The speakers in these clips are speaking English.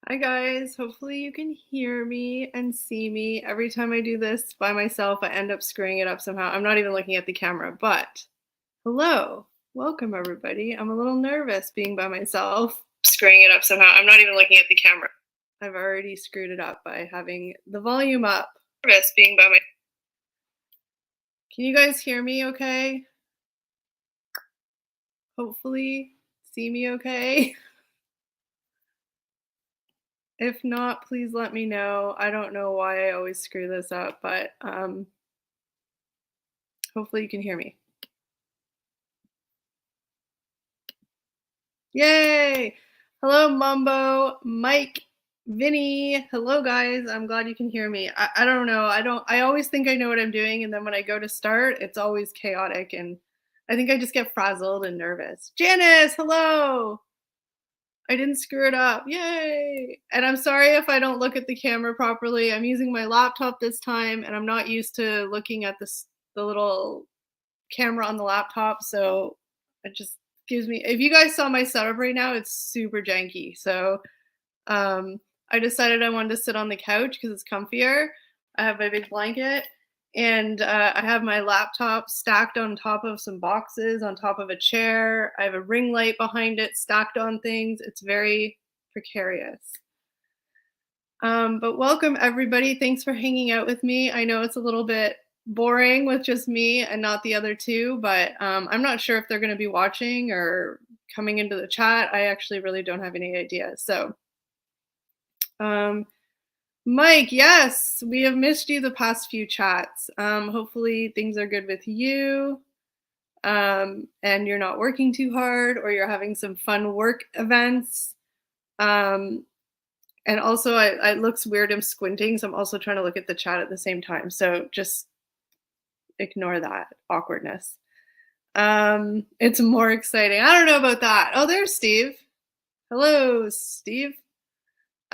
Hi guys, hopefully you can hear me and see me. Every time I do this by myself, I end up screwing it up somehow. I'm not even looking at the camera, but hello, welcome everybody. I'm a little nervous being by myself, screwing it up somehow. I'm not even looking at the camera. I've already screwed it up by having the volume up. Nervous being by my. Can you guys hear me okay? Hopefully, see me okay. If not, please let me know. I don't know why I always screw this up, but hopefully you can hear me. Yay! Hello, Mombo, Mike, Vinny. Hello, guys. I'm glad you can hear me. I don't know. I always think I know what I'm doing, and then when I go to start, it's always chaotic, and I think I just get frazzled and nervous. Janice, hello! I didn't screw it up. Yay! And I'm sorry if I don't look at the camera properly. I'm using my laptop this time, and I'm not used to looking at the little camera on the laptop, so it just gives me. If you guys saw my setup right now, it's super janky. So I decided I wanted to sit on the couch because it's comfier. I have my big blanket, and I have my laptop stacked on top of some boxes on top of a chair. I have a ring light behind it stacked on things. It's very precarious. But welcome everybody. Thanks for hanging out with me. I know it's a little bit boring with just me and not the other two, but I'm not sure if they're going to be watching or coming into the chat. I actually really don't have any idea. So, Mike, yes, we have missed you the past few chats. Hopefully things are good with you. And you're not working too hard or you're having some fun work events. And also, it looks weird. I'm squinting, so I'm also trying to look at the chat at the same time. So just ignore that awkwardness. It's more exciting. I don't know about that. Oh, there's Steve. Hello, Steve.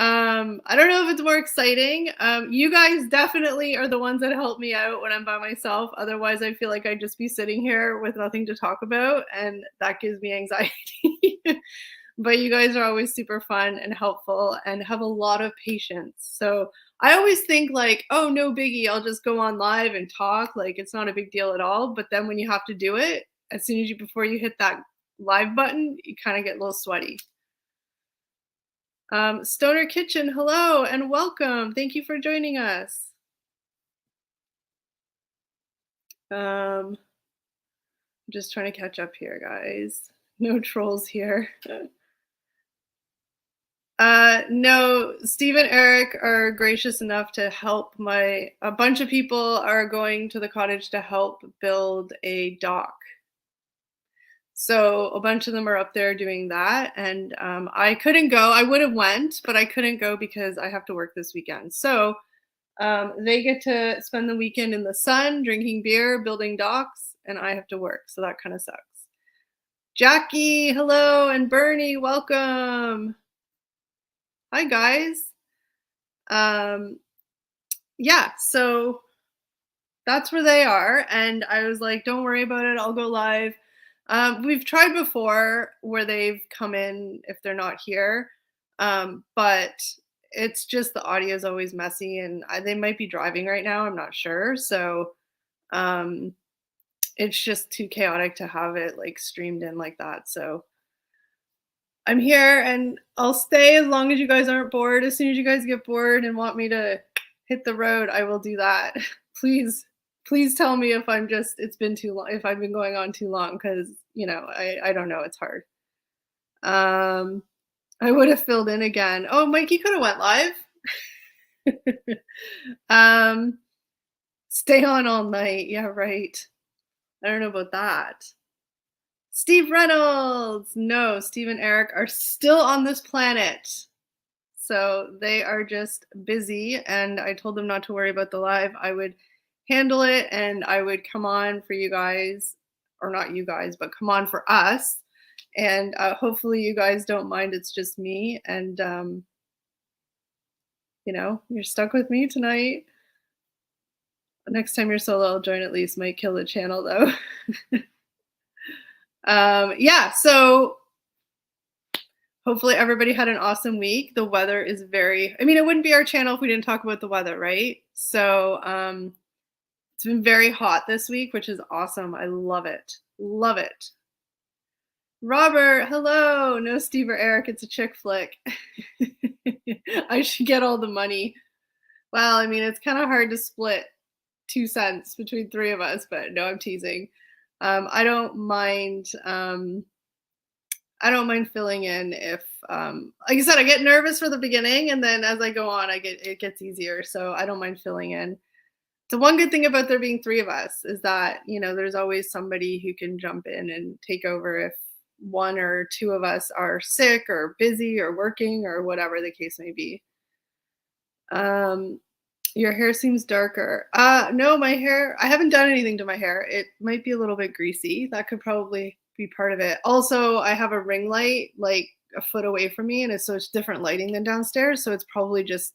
I don't know if it's more exciting. You guys definitely are the ones that help me out when I'm by myself. Otherwise, I feel like I'd just be sitting here with nothing to talk about, and that gives me anxiety. But you guys are always super fun and helpful and have a lot of patience. So I always think like, oh, no biggie, I'll just go on live and talk. Like it's not a big deal at all. But then when you have to do it, as soon as before you hit that live button, you kind of get a little sweaty. Stoner Kitchen, hello and welcome. Thank you for joining us. I'm just trying to catch up here, guys. No trolls here. No, Steve and Eric are gracious enough to help a bunch of people are going to the cottage to help build a dock. So a bunch of them are up there doing that. And I couldn't go. I would have went, but I couldn't go because I have to work this weekend. So they get to spend the weekend in the sun, drinking beer, building docks, and I have to work. So that kind of sucks. Jackie, hello, and Bernie, welcome. Hi, guys. Yeah, so that's where they are. And I was like, don't worry about it. I'll go live. We've tried before where they've come in if they're not here. But it's just the audio is always messy and they might be driving right now. I'm not sure. So it's just too chaotic to have it like streamed in like that. So I'm here and I'll stay as long as you guys aren't bored. As soon as you guys get bored and want me to hit the road, I will do that. Please tell me if it's been too long, if I've been going on too long, because, I don't know. It's hard. I would have filled in again. Oh, Mikey could have went live. Stay on all night. Yeah, right. I don't know about that. Steve Reynolds. No, Steve and Eric are still on this planet. So they are just busy, and I told them not to worry about the live. I would handle it, and I would come on for you guys, or not you guys, but come on for us. And hopefully you guys don't mind. It's just me, and you're stuck with me tonight. Next time you're solo, I'll join at least. Might kill the channel though. Yeah, so Hopefully everybody had an awesome week. The weather is I mean, it wouldn't be our channel if we didn't talk about the weather, right? So, it's been very hot this week, which is awesome. I love it. Love it. Robert, hello. No Steve or Eric, it's a chick flick. I should get all the money. Well, I mean, it's kind of hard to split 2 cents between three of us, but no, I'm teasing. I don't mind. I don't mind filling in if, like I said, I get nervous for the beginning, and then as I go on, it gets easier. So I don't mind filling in. The one good thing about there being three of us is that there's always somebody who can jump in and take over if one or two of us are sick or busy or working or whatever the case may be. Your hair seems darker. No, my hair, I haven't done anything to my hair. It might be a little bit greasy. That could probably be part of it. Also, I have a ring light like a foot away from me, and it's different lighting than downstairs. So it's probably just,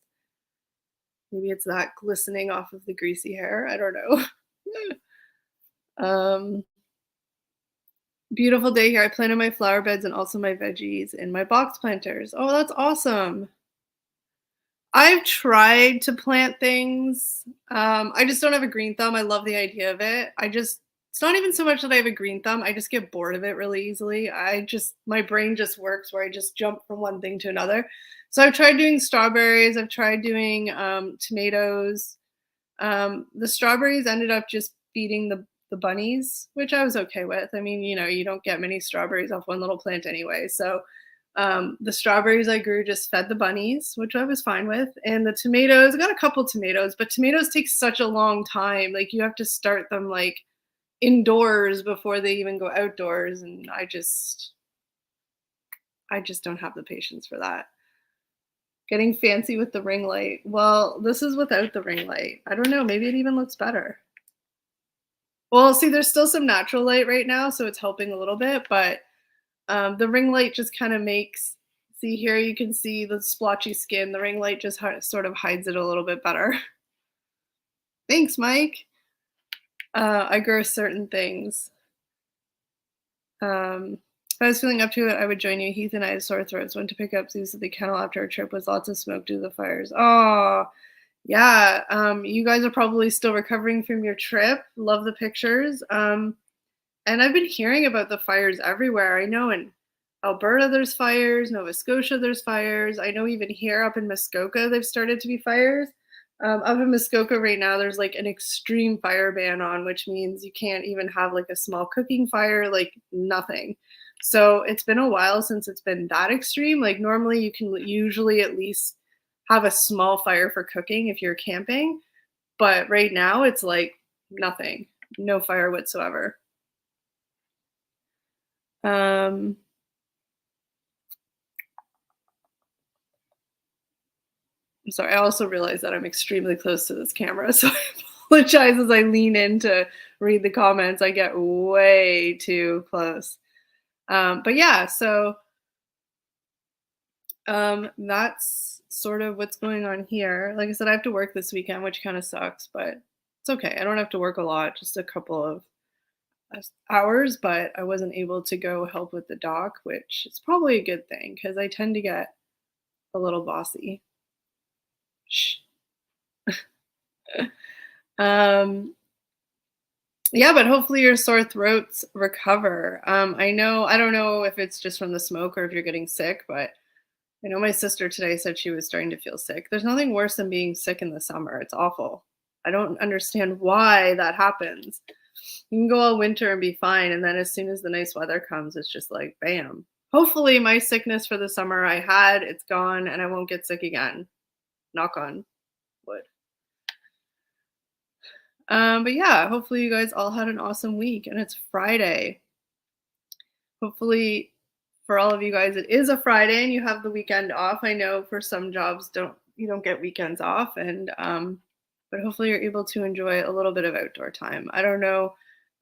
maybe it's that glistening off of the greasy hair. I don't know. Beautiful day here. I planted my flower beds and also my veggies in my box planters. Oh, that's awesome. I've tried to plant things. I just don't have a green thumb. I love the idea of it. It's not even so much that I have a green thumb. I just get bored of it really easily. My brain just works where I just jump from one thing to another. So I've tried doing strawberries. I've tried doing tomatoes. The strawberries ended up just feeding the bunnies, which I was okay with. I mean, you don't get many strawberries off one little plant anyway. So the strawberries I grew just fed the bunnies, which I was fine with. And the tomatoes, I got a couple tomatoes, but tomatoes take such a long time. Like you have to start them like indoors before they even go outdoors. And I just don't have the patience for that. Getting fancy with the ring light. Well, this is without the ring light. I don't know. Maybe it even looks better. Well, see, there's still some natural light right now, so it's helping a little bit, but the ring light just kind of see here, you can see the splotchy skin. The ring light just sort of hides it a little bit better. Thanks, Mike. I grow certain things. If I was feeling up to it, I would join you. Heath and I have sore throats. Went to pick up Zeus at the kennel after our trip with lots of smoke due to the fires. Oh, yeah. You guys are probably still recovering from your trip. Love the pictures. And I've been hearing about the fires everywhere. I know in Alberta there's fires, Nova Scotia there's fires. I know even here up in Muskoka they've started to be fires. Up in Muskoka right now there's like an extreme fire ban on, which means you can't even have like a small cooking fire, like nothing. So it's been a while since it's been that extreme. Like normally you can usually at least have a small fire for cooking if you're camping. But right now it's like nothing, no fire whatsoever. I'm sorry, I also realize that I'm extremely close to this camera, so I apologize as I lean in to read the comments. I get way too close. But yeah, so that's sort of what's going on here. Like I said, I have to work this weekend, which kind of sucks, but it's okay. I don't have to work a lot, just a couple of hours, but I wasn't able to go help with the doc, which is probably a good thing because I tend to get a little bossy. Shh. Yeah, but hopefully your sore throats recover. I don't know if it's just from the smoke or if you're getting sick, but I know my sister today said she was starting to feel sick. There's nothing worse than being sick in the summer. It's awful. I don't understand why that happens. You can go all winter and be fine, and then as soon as the nice weather comes, it's just like, bam. Hopefully my sickness for the summer I had, it's gone, and I won't get sick again. Knock on wood. But yeah, hopefully you guys all had an awesome week, and it's Friday. Hopefully for all of you guys, it is a Friday and you have the weekend off. I know for some jobs you don't get weekends off, and but hopefully you're able to enjoy a little bit of outdoor time. I don't know.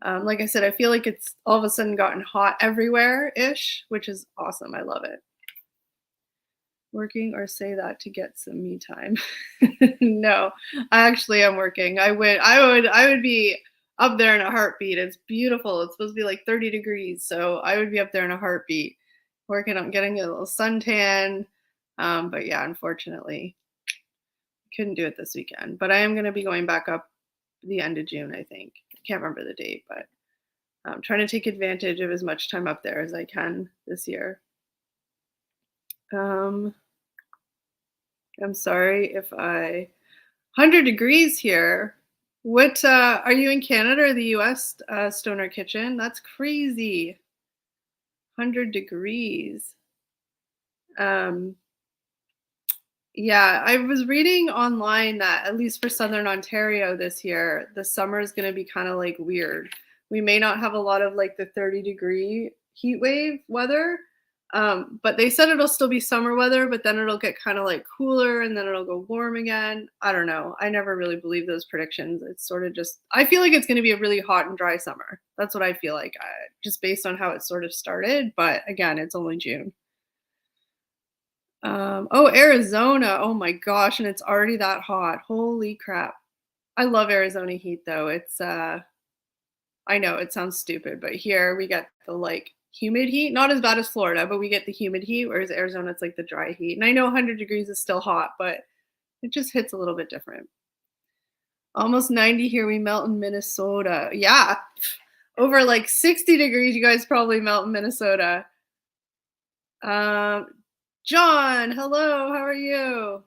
Like I said, I feel like it's all of a sudden gotten hot everywhere-ish, which is awesome. I love it. Working or say that to get some me time. No, I actually am working. I would be up there in a heartbeat. It's beautiful. It's supposed to be like 30 degrees. So I would be up there in a heartbeat. working on getting a little suntan. But yeah, unfortunately, couldn't do it this weekend. But I am going to be going back up the end of June, I think. I can't remember the date, but I'm trying to take advantage of as much time up there as I can this year. I'm sorry if 100 degrees here. What are you in Canada or the US, Stoner Kitchen? That's crazy. 100 degrees. Yeah, I was reading online that at least for Southern Ontario this year, the summer is going to be kind of like weird. We may not have a lot of like the 30-degree heat wave weather, but they said it'll still be summer weather, but then it'll get kind of like cooler and then it'll go warm again. I don't know. I never really believe those predictions. It's sort of just, I feel like it's going to be a really hot and dry summer. That's what I feel like, just based on how it sort of started. But again, it's only June. Oh, Arizona. Oh my gosh, and it's already that hot. Holy crap. I love Arizona heat though. It's I know it sounds stupid, but here we get the like humid heat. Not as bad as Florida, but we get the humid heat, whereas Arizona it's like the dry heat. And I know 100 degrees is still hot, but it just hits a little bit different. Almost 90 here. We melt in Minnesota. Yeah. Over like 60 degrees, you guys probably melt in Minnesota. John, hello, how are you?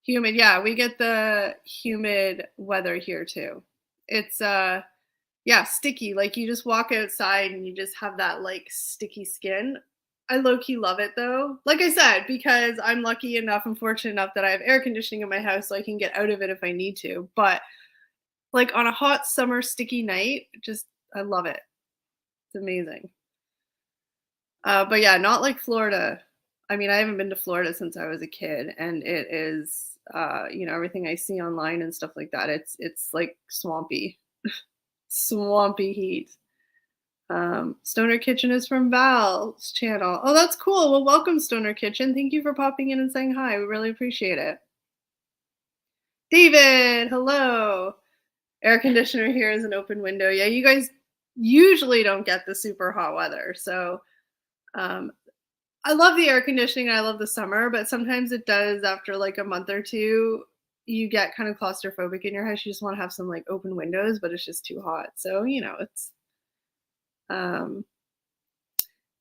Humid, yeah, we get the humid weather here too. It's yeah, sticky. Like you just walk outside and you just have that like sticky skin. I low-key love it though. Like I said, because I'm lucky enough and fortunate enough that I have air conditioning in my house so I can get out of it if I need to. But like on a hot summer sticky night, just I love it. It's amazing. But yeah, not like Florida. I mean, I haven't been to Florida since I was a kid, and it is, you know, everything I see online and stuff like that. It's like swampy, swampy heat. Stoner Kitchen is from Val's channel. Oh, that's cool. Well, welcome, Stoner Kitchen. Thank you for popping in and saying hi. We really appreciate it. David, hello. Air conditioner here is an open window. Yeah, you guys usually don't get the super hot weather, so. I love the air conditioning. I love the summer, but sometimes it does after like a month or two, you get kind of claustrophobic in your house. You just want to have some like open windows, but it's just too hot. So, you know, it's um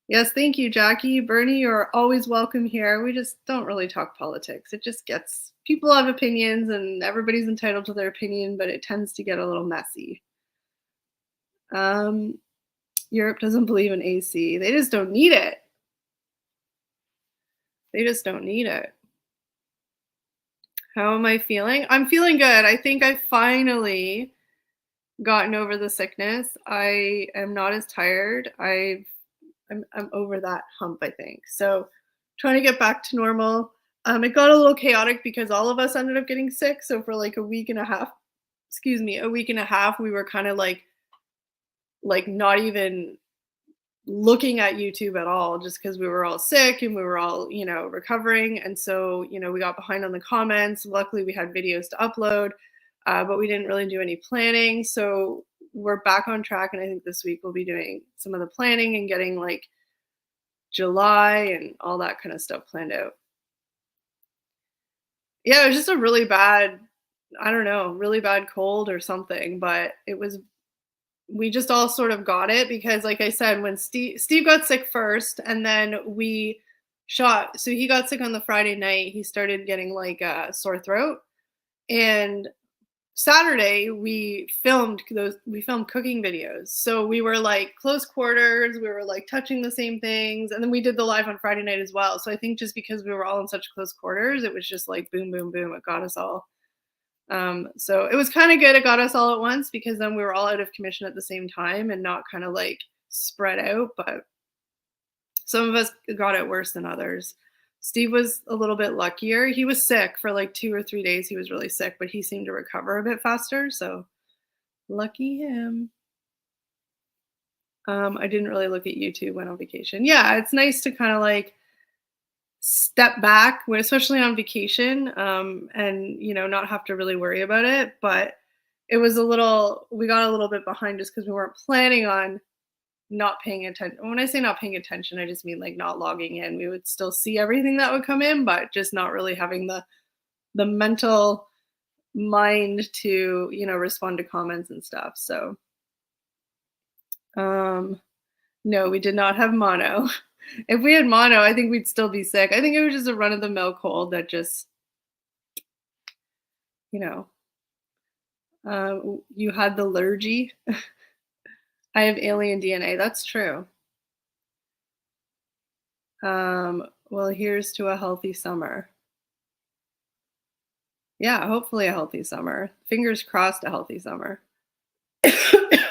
yes, thank you, Jackie. Bernie, you're always welcome here. We just don't really talk politics. It just gets people have opinions and everybody's entitled to their opinion, but it tends to get a little messy. Europe doesn't believe in AC. They just don't need it. They just don't need it. How am I feeling? I'm feeling good. I think I finally gotten over the sickness. I am not as tired. I'm over that hump, I think. So trying to get back to normal. It got a little chaotic because all of us ended up getting sick. So for like a week and a half, we were kind of like not even looking at YouTube at all just because we were all sick and we were all, you know, recovering. And so, you know, we got behind on the comments. Luckily, we had videos to upload, but we didn't really do any planning. So we're back on track. And I think this week we'll be doing some of the planning and getting like July and all that kind of stuff planned out. Yeah, it was just a really bad, I don't know, really bad cold or something, but we just all sort of got it because like I said, when Steve got sick first and then so he got sick on the Friday night, he started getting like a sore throat. And Saturday we filmed cooking videos. So we were like close quarters, we were like touching the same things. And then we did the live on Friday night as well. So I think just because we were all in such close quarters, it was just like boom, boom, boom. It got us all. So it was kind of good. It got us all at once because then we were all out of commission at the same time and not kind of like spread out. But some of us got it worse than others. Steve was a little bit luckier. He was sick for like 2 or 3 days. He was really sick, but he seemed to recover a bit faster. So lucky him. I didn't really look at YouTube when on vacation. Yeah, it's nice to kind of like step back when, especially on vacation, and you know, not have to really worry about it. But we got a little bit behind just because we weren't planning on not paying attention. When I say not paying attention, I just mean like not logging in. We would still see everything that would come in, but just not really having the mental mind to, respond to comments and stuff. So, no, we did not have mono. If we had mono, I think we'd still be sick. I think it was just a run of the mill cold that just, you know, you had the lurgy. I have alien DNA. That's true. Well, here's to a healthy summer. Yeah, hopefully a healthy summer. Fingers crossed, a healthy summer.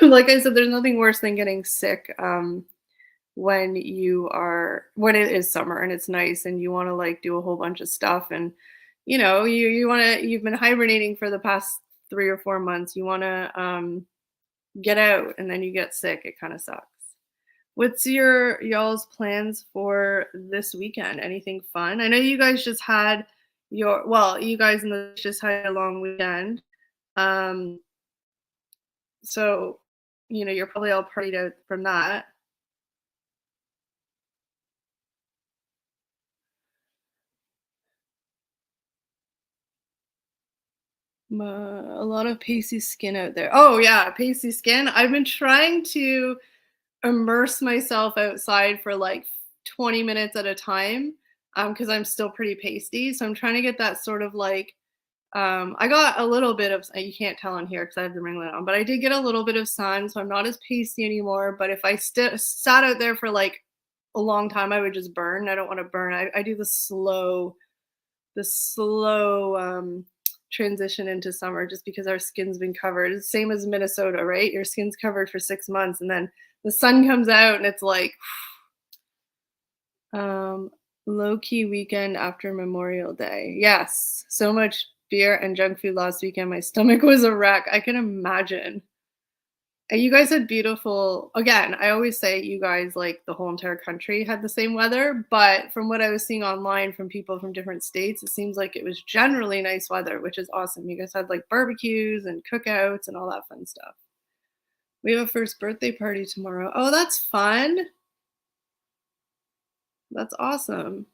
Like I said, there's nothing worse than getting sick when it is summer and it's nice and you want to like do a whole bunch of stuff, and you've been hibernating for the past 3 or 4 months. You want to get out, and then you get sick. It kind of sucks. What's y'all's plans for this weekend? Anything fun? I know you guys just had you guys in the just had a long weekend. Um, so you're probably all partied out from that. A lot of pasty skin out there. Oh yeah, pasty skin. I've been trying to immerse myself outside for like 20 minutes at a time, because I'm still pretty pasty. So I'm trying to get that sort of like, I got a little bit of, you can't tell on here because I have the ring light on, but I did get a little bit of sun, so I'm not as pasty anymore. But if I sat out there for like a long time, I would just burn. I don't want to burn. I do the slow transition into summer, just because our skin's been covered. It's same as Minnesota, right? Your skin's covered for 6 months and then the sun comes out and it's like low-key weekend after Memorial Day. Yes, so much beer and junk food last weekend. My stomach was a wreck. I can imagine. And you guys had beautiful, again, I always say you guys, like the whole entire country had the same weather, but from what I was seeing online from people from different states, it seems like it was generally nice weather, which is awesome. You guys had like barbecues and cookouts and all that fun stuff. We have a first birthday party tomorrow. Oh, that's fun. That's awesome.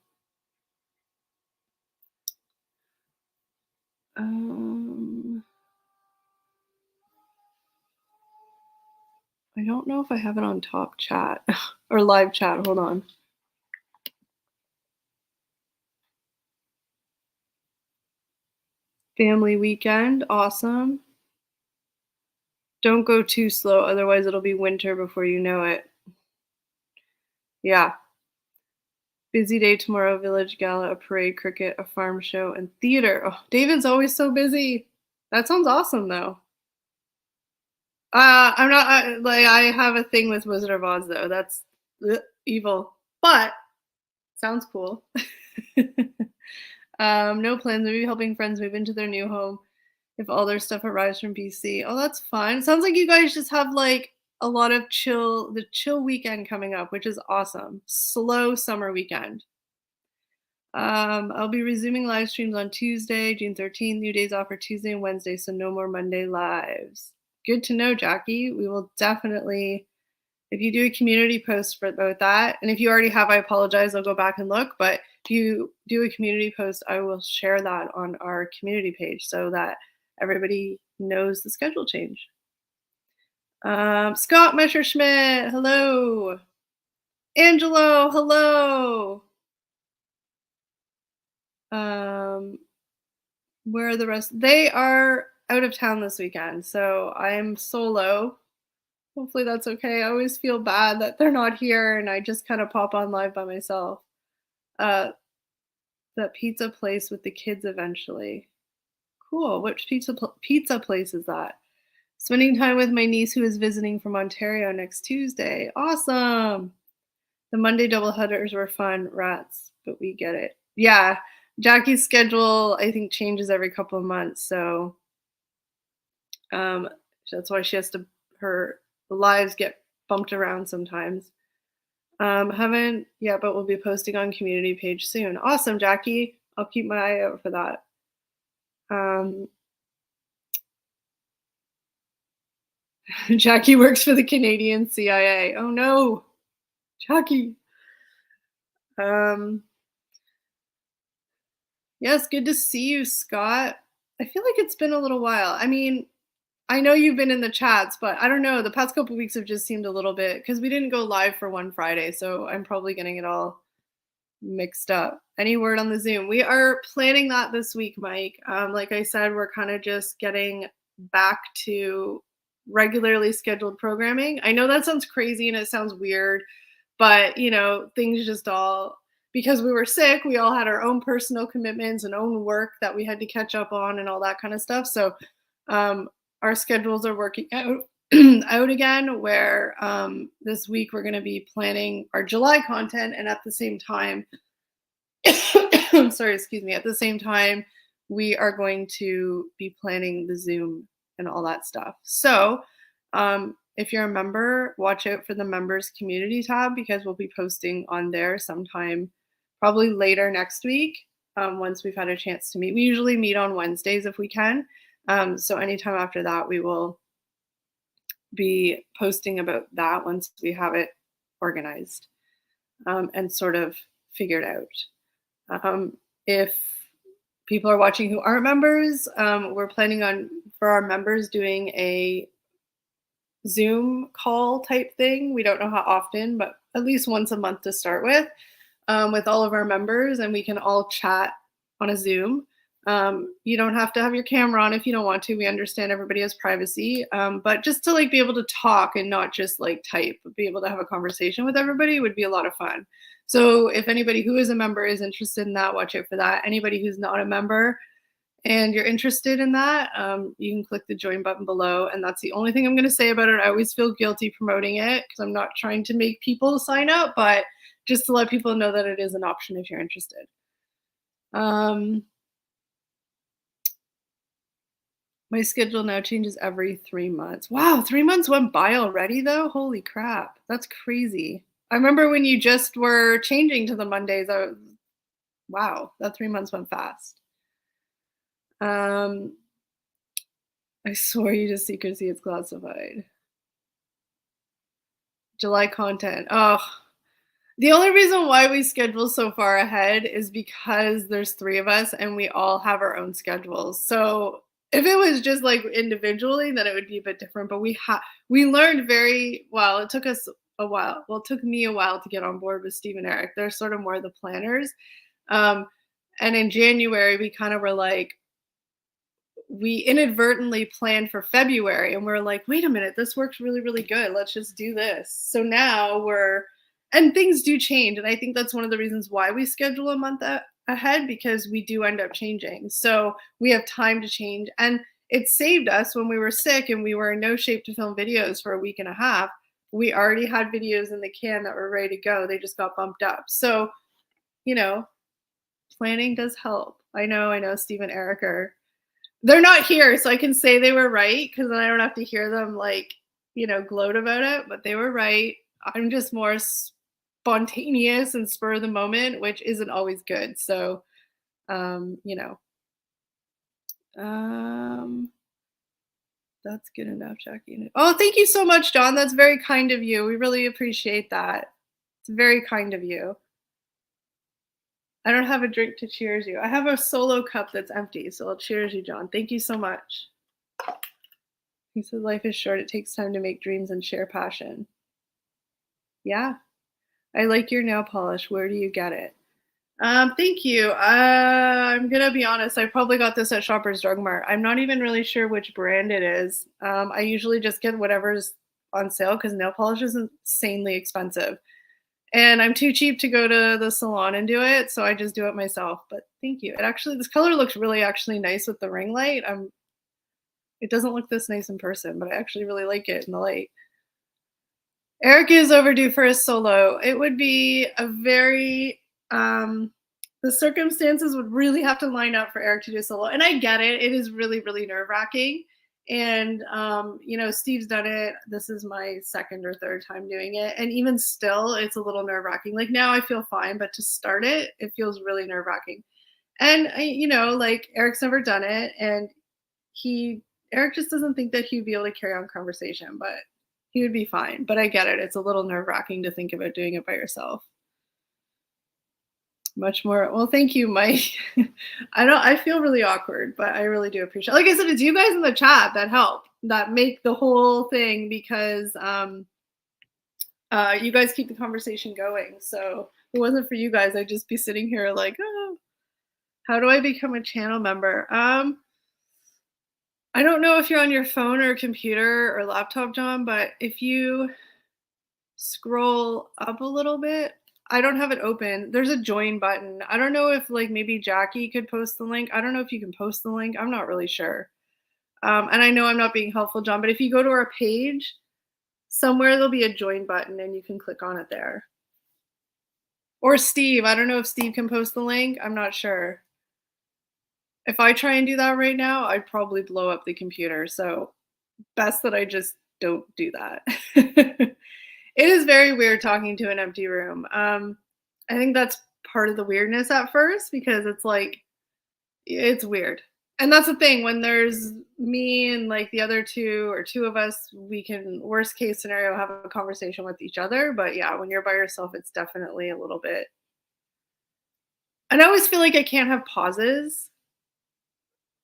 I don't know if I have it on top chat or live chat. Hold on. Family weekend. Awesome. Don't go too slow, otherwise it'll be winter before you know it. Yeah. Busy day tomorrow. Village gala, a parade, cricket, a farm show, and theater. Oh, David's always so busy. That sounds awesome, though. I'm not like I have a thing with Wizard of Oz though. That's evil, but sounds cool. No plans. Maybe helping friends move into their new home if all their stuff arrives from BC. Oh, that's fun. Sounds like you guys just have like a lot of the chill weekend coming up, which is awesome. Slow summer weekend. I'll be resuming live streams on Tuesday, June 13th. New days off for Tuesday and Wednesday, so no more Monday lives. Good to know, Jackie. We will definitely, if you do a community post about that, and if you already have, I apologize, I'll go back and look, but if you do a community post, I will share that on our community page so that everybody knows the schedule change. Scott Messerschmidt, hello. Angelo, hello. Where are the rest? They are out of town this weekend, so I'm solo. Hopefully that's okay. I always feel bad that they're not here and I just kind of pop on live by myself. That pizza place with the kids eventually. Cool. Which pizza place is that? Spending time with my niece who is visiting from Ontario next Tuesday. Awesome. The Monday doubleheaders were fun. Rats, but we get it. Yeah. Jackie's schedule, I think, changes every couple of months. So that's why she has to, her lives get bumped around sometimes. Haven't yet, but we'll be posting on community page soon. Awesome, Jackie. I'll keep my eye out for that. Jackie works for the Canadian CIA. Oh no, Jackie. Um, yes, good to see you, Scott. I feel like it's been a little while. I mean, I know you've been in the chats, but I don't know. The past couple weeks have just seemed a little bit because we didn't go live for one Friday, so I'm probably getting it all mixed up. Any word on the Zoom? We are planning that this week, Mike. Like I said, we're kind of just getting back to regularly scheduled programming. I know that sounds crazy and it sounds weird, but things just all because we were sick, we all had our own personal commitments and own work that we had to catch up on and all that kind of stuff. So our schedules are working out out again where this week we're going to be planning our July content and at the same time sorry, excuse me, at the same time we are going to be planning the Zoom and all that stuff. So if you're a member, watch out for the members community tab because we'll be posting on there sometime probably later next week once we've had a chance to meet. We usually meet on Wednesdays if we can. So anytime after that, we will be posting about that once we have it organized and sort of figured out. If people are watching who aren't members, we're planning on, for our members, doing a Zoom call type thing. We don't know how often, but at least once a month to start with all of our members, and we can all chat on a Zoom. You don't have to have your camera on if you don't want to. We understand everybody has privacy, but just to be able to talk and not just type, but be able to have a conversation with everybody would be a lot of fun. So if anybody who is a member is interested in that, watch out for that. Anybody who's not a member and you're interested in that, you can click the join button below. And that's the only thing I'm going to say about it. I always feel guilty promoting it because I'm not trying to make people sign up, but just to let people know that it is an option if you're interested. My schedule now changes every 3 months. Wow, 3 months went by already though? Holy crap, that's crazy. I remember when you just were changing to the Mondays. Wow, that 3 months went fast. I swore you to secrecy, it's classified. July content. Oh, the only reason why we schedule so far ahead is because there's 3 of us and we all have our own schedules. So if it was just individually, then it would be a bit different. But we learned very well. It took us a while. Well, it took me a while to get on board with Steve and Eric. They're sort of more the planners. And in January, we kind of were we inadvertently planned for February, and we're like, wait a minute, this works really, really good. Let's just do this. So now and things do change. And I think that's one of the reasons why we schedule a month ahead, because we do end up changing. So we have time to change. And it saved us when we were sick and we were in no shape to film videos for a week and a half. We already had videos in the can that were ready to go. They just got bumped up. So, planning does help. I know Steve and Eric they're not here, so I can say they were right because then I don't have to hear them gloat about it, but they were right. I'm just more spontaneous and spur of the moment, which isn't always good. So, that's good enough, Jackie. Oh, thank you so much, John. That's very kind of you. We really appreciate that. It's very kind of you. I don't have a drink to cheers you. I have a solo cup that's empty, so I'll cheers you, John. Thank you so much. He said life is short. It takes time to make dreams and share passion. Yeah. I like your nail polish. Where do you get it? Thank you. I'm going to be honest. I probably got this at Shoppers Drug Mart. I'm not even really sure which brand it is. I usually just get whatever's on sale because nail polish is insanely expensive. And I'm too cheap to go to the salon and do it, so I just do it myself. But thank you. This color looks really actually nice with the ring light. It doesn't look this nice in person, but I actually really like it in the light. Eric is overdue for a solo. It would be a very, the circumstances would really have to line up for Eric to do a solo. And I get it. It is really, really nerve-wracking. And, Steve's done it. This is my second or third time doing it. And even still, it's a little nerve-wracking. Now I feel fine, but to start it, it feels really nerve-wracking. And, Eric's never done it. And he Eric just doesn't think that he'd be able to carry on conversation, but he would be fine. But I get it. It's a little nerve-wracking to think about doing it by yourself. Much more. Well, thank you, Mike. I feel really awkward, but I really do appreciate. Like I said, it's you guys in the chat that help, that make the whole thing, because you guys keep the conversation going. So if it wasn't for you guys, I'd just be sitting here like, oh, how do I become a channel member? I don't know if you're on your phone or computer or laptop, John, but if you scroll up a little bit, I don't have it open. There's a join button. I don't know if like maybe Jackie could post the link. I don't know if you can post the link. I'm not really sure. And I know I'm not being helpful, John, but if you go to our page, somewhere there'll be a join button and you can click on it there. Or Steve. I don't know if Steve can post the link. I'm not sure. If I try and do that right now, I'd probably blow up the computer. So best that I just don't do that. It is very weird talking to an empty room. I think that's part of the weirdness at first, because it's like, it's weird. And that's the thing, when there's me and like the other two or two of us, we can, worst case scenario, have a conversation with each other. But yeah, when you're by yourself, it's definitely a little bit. And I always feel like I can't have pauses,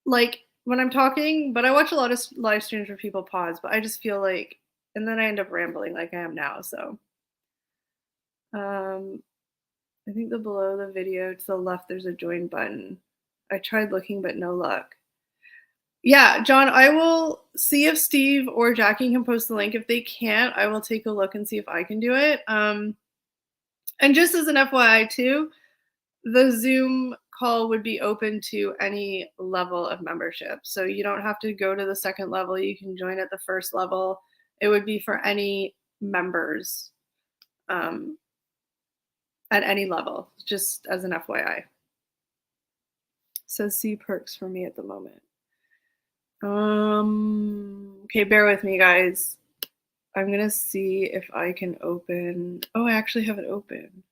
like when I'm talking, but I watch a lot of live streams where people pause, but I just feel like, and then I end up rambling like I am now. So I think below the video to the left, there's a join button. I tried looking, but no luck. Yeah, John, I will see if Steve or Jackie can post the link. If they can't, I will take a look and see if I can do it. And just as an FYI too, the Zoom call would be open to any level of membership. So you don't have to go to the second level. You can join at the first level. It would be for any members at any level, just as an FYI. So see perks for me at the moment. Okay, bear with me, guys. I'm gonna see if I can open. Oh, I actually have it open.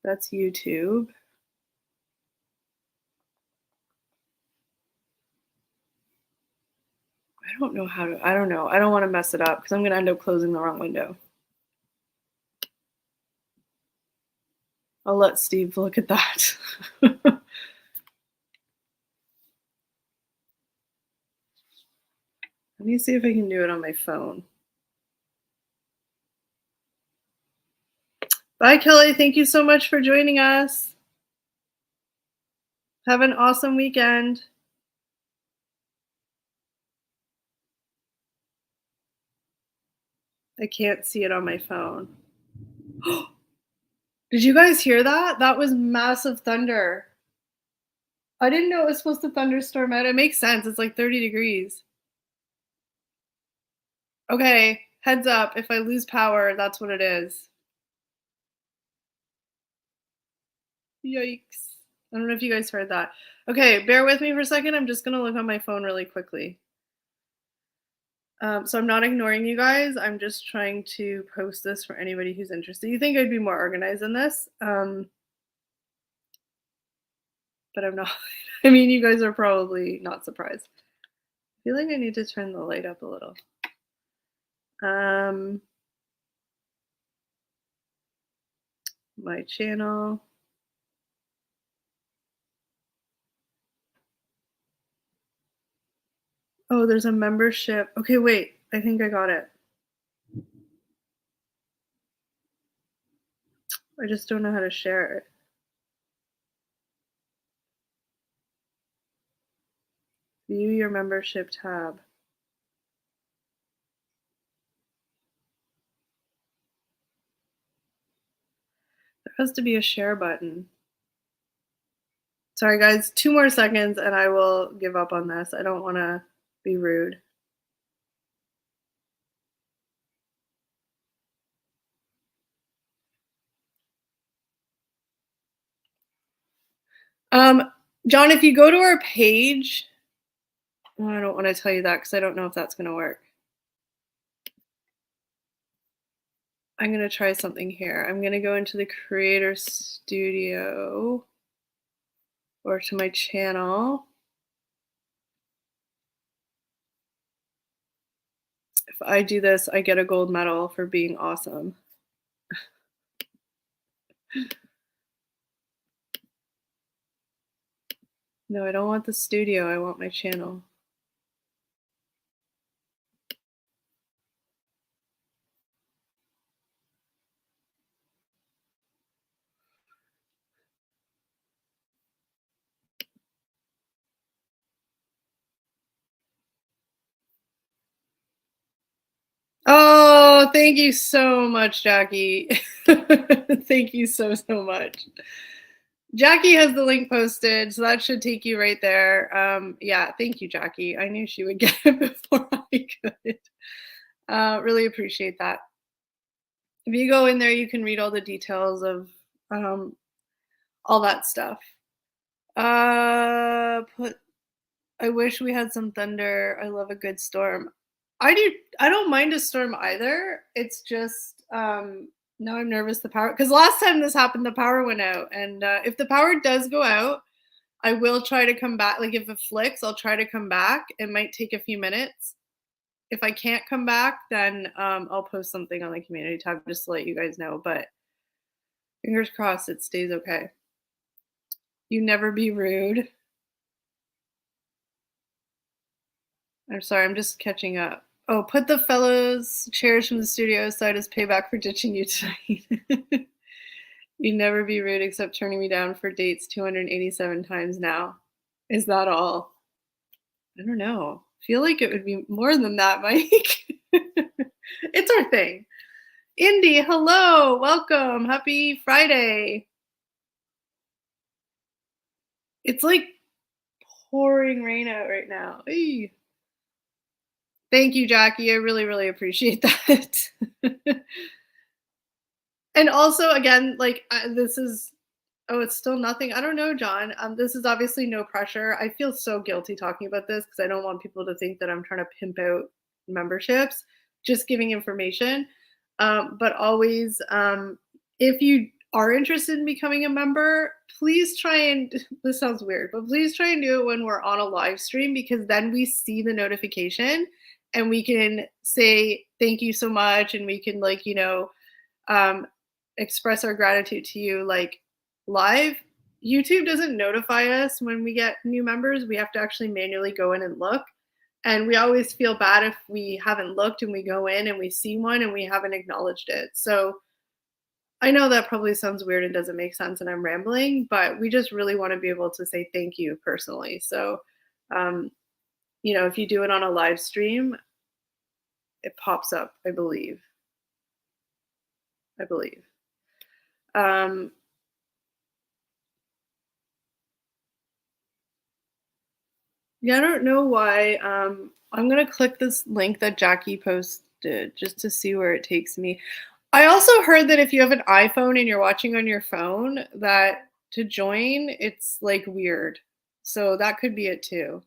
That's YouTube. I don't know how to, I don't know. I don't want to mess it up because I'm going to end up closing the wrong window. I'll let Steve look at that. Let me see if I can do it on my phone. Bye, Kelly. Thank you so much for joining us. Have an awesome weekend. I can't see it on my phone. Did you guys hear that? That was massive thunder. I didn't know it was supposed to thunderstorm out. It makes sense. It's like 30 degrees. Okay, heads up. If I lose power, that's what it is. Yikes. I don't know if you guys heard that. Okay, bear with me for a second. I'm just going to look on my phone really quickly. So I'm not ignoring you guys. I'm just trying to post this for anybody who's interested. You think I'd be more organized than this? But I'm not. I mean, you guys are probably not surprised. I feel like I need to turn the light up a little. My channel. Oh, there's a membership. Okay, wait. I think I got it. I just don't know how to share it. View your membership tab. There has to be a share button. Sorry, guys. 2 more seconds and I will give up on this. I don't want to be rude. John, if you go to our page, oh, I don't want to tell you that because I don't know if that's going to work. I'm going to try something here. I'm going to go into the Creator Studio or to my channel. If I do this, I get a gold medal for being awesome. No, I don't want the studio, I want my channel. Oh, thank you so much, Jackie. Thank you so, so much. Jackie has the link posted, so that should take you right there. Yeah, thank you, Jackie. I knew she would get it before I could. Really appreciate that. If you go in there, you can read all the details of all that stuff. Put. I wish we had some thunder. I love a good storm. I do. I don't mind a storm either. It's just now I'm nervous the power, because last time this happened, the power went out, and if the power does go out, I will try to come back. Like if it flicks, I'll try to come back. It might take a few minutes. If I can't come back, then I'll post something on the community tab just to let you guys know. But fingers crossed it stays okay. You never be rude. I'm sorry, I'm just catching up. Oh, put the fellows chairs from the studio aside as payback for ditching you tonight. You never be rude except turning me down for dates 287 times now. Is that all? I don't know. I feel like it would be more than that, Mike. It's our thing. Indy, hello, welcome. Happy Friday. It's like pouring rain out right now. Eey. Thank you, Jackie. I really, really appreciate that. And also, again, like this is, oh, it's still nothing. I don't know, John. This is obviously no pressure. I feel so guilty talking about this because I don't want people to think that I'm trying to pimp out memberships. Just giving information. But always, if you are interested in becoming a member, please try and, this sounds weird, but please try and do it when we're on a live stream, because then we see the notification and we can say thank you so much, and we can, like, express our gratitude to you like live. YouTube doesn't notify us when we get new members. We have to actually manually go in and look. And we always feel bad if we haven't looked and we go in and we see one and we haven't acknowledged it. So I know that probably sounds weird and doesn't make sense and I'm rambling, but we just really want to be able to say thank you personally. So, if you do it on a live stream, it pops up, I believe. Yeah, I don't know why. I'm going to click this link that Jackie posted just to see where it takes me. I also heard that if you have an iPhone and you're watching on your phone, that to join, it's like weird. So that could be it too.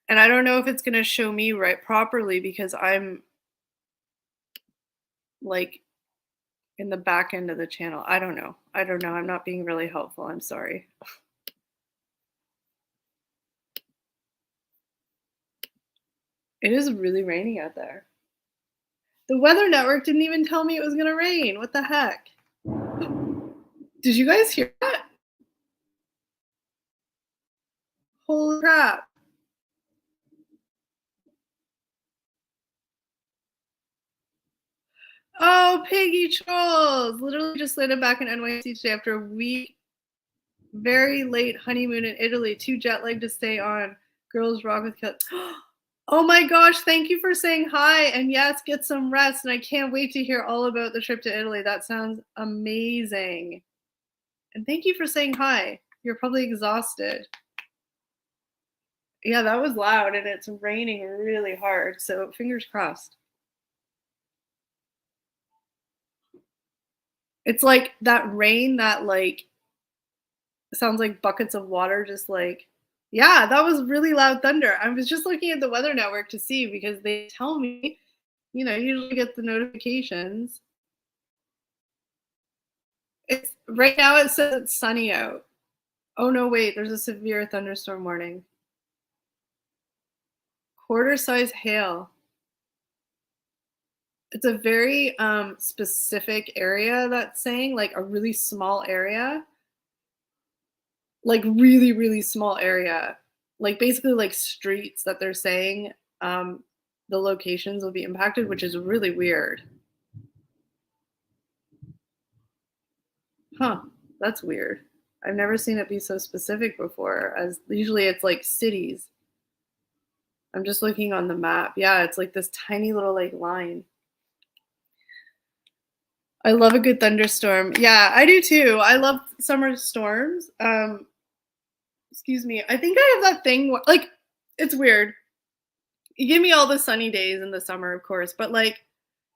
And I don't know if it's going to show me right properly because I'm like in the back end of the channel. I don't know. I'm not being really helpful. I'm sorry. It is really raining out there. The Weather Network didn't even tell me it was going to rain. What the heck? Did you guys hear that? Holy crap. Oh, Piggy Trolls! Literally just landed back in NYC today after a week. Very late honeymoon in Italy. Too jet lagged to stay on. Girls rock with cats. Oh my gosh, thank you for saying hi. And yes, get some rest. And I can't wait to hear all about the trip to Italy. That sounds amazing. And thank you for saying hi. You're probably exhausted. Yeah, that was loud and it's raining really hard. So fingers crossed. It's like that rain that like sounds like buckets of water just like, yeah, that was really loud thunder. I was just looking at the Weather Network to see because they tell me, usually get the notifications. It's right now it says it's sunny out. Oh no, wait, there's a severe thunderstorm warning. Quarter size hail. It's a very specific area that's saying, like a really small area. Like really, really small area. Like basically like streets that they're saying the locations will be impacted, which is really weird. Huh, that's weird. I've never seen it be so specific before, as usually it's like cities. I'm just looking on the map. Yeah, it's like this tiny little like line. I love a good thunderstorm. Yeah, I do too. I love summer storms. Excuse me. I think I have that thing like it's weird. You give me all the sunny days in the summer, of course, but like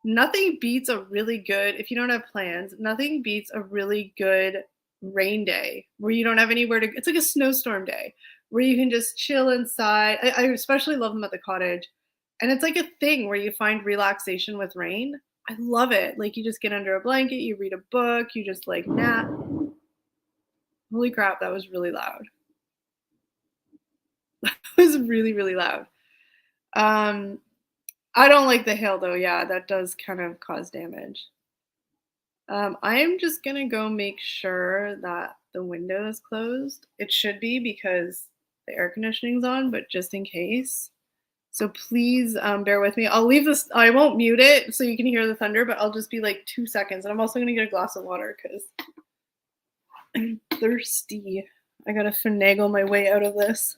nothing beats a really good if you don't have plans, nothing beats a really good rain day where you don't have anywhere to it's like a snowstorm day where you can just chill inside. I especially love them at the cottage. And it's like a thing where you find relaxation with rain. I love it. Like you just get under a blanket, you read a book, you just like nap. Holy crap, that was really loud. It was really, really loud. Um, I don't like the hail though. Yeah, that does kind of cause damage. I am just gonna go make sure that the window is closed. It should be because the air conditioning's on, but just in case. So please bear with me. I'll leave this, I won't mute it so you can hear the thunder, but I'll just be like 2 seconds. And I'm also gonna get a glass of water because I'm thirsty. I gotta finagle my way out of this.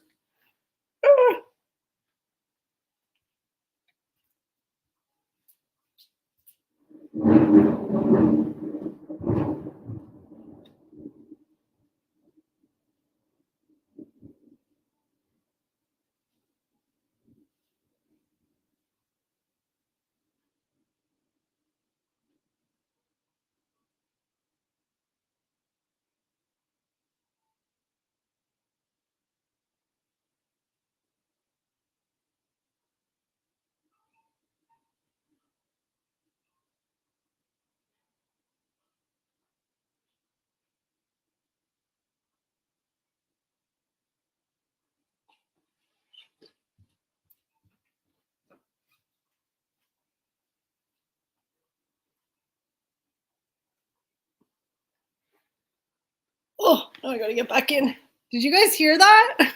Oh, now I gotta get back in. Did you guys hear that?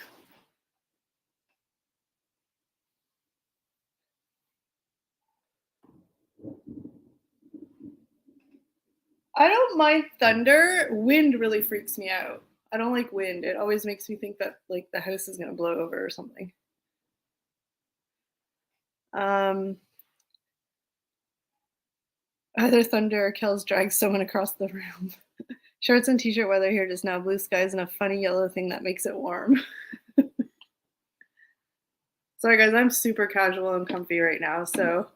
I don't mind thunder. Wind really freaks me out. I don't like wind. It always makes me think that like the house is gonna blow over or something. Um, Either thunder or Kells drags someone across the room. Shorts and t-shirt weather here just now. Blue skies and a funny yellow thing that makes it warm. Sorry guys, I'm super casual and comfy right now, so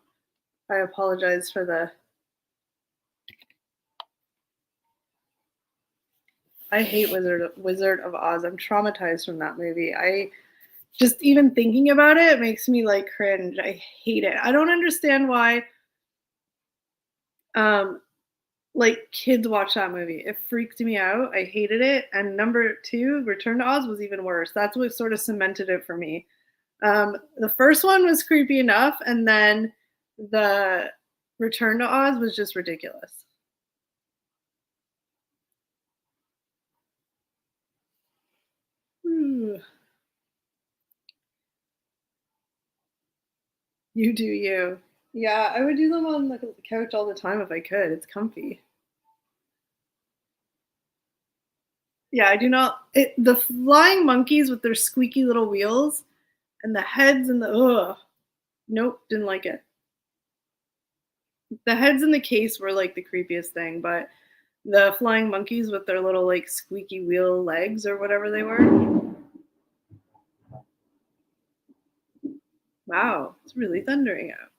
I apologize for the I hate Wizard of Oz. I'm traumatized from that movie. I just even thinking about it makes me like cringe. I hate it. I don't understand why um like kids watch that movie. It freaked me out. I hated it. And number 2, Return to Oz was even worse. That's what sort of cemented it for me. The first one was creepy enough, and then the Return to Oz was just ridiculous. Ooh, you do you. Yeah, I would do them on the couch all the time if I could. It's comfy. Yeah, I do not. The flying monkeys with their squeaky little wheels and the heads and the ugh. Nope, didn't like it. The heads in the case were like the creepiest thing, but the flying monkeys with their little like squeaky wheel legs or whatever they were. Wow, it's really thundering out.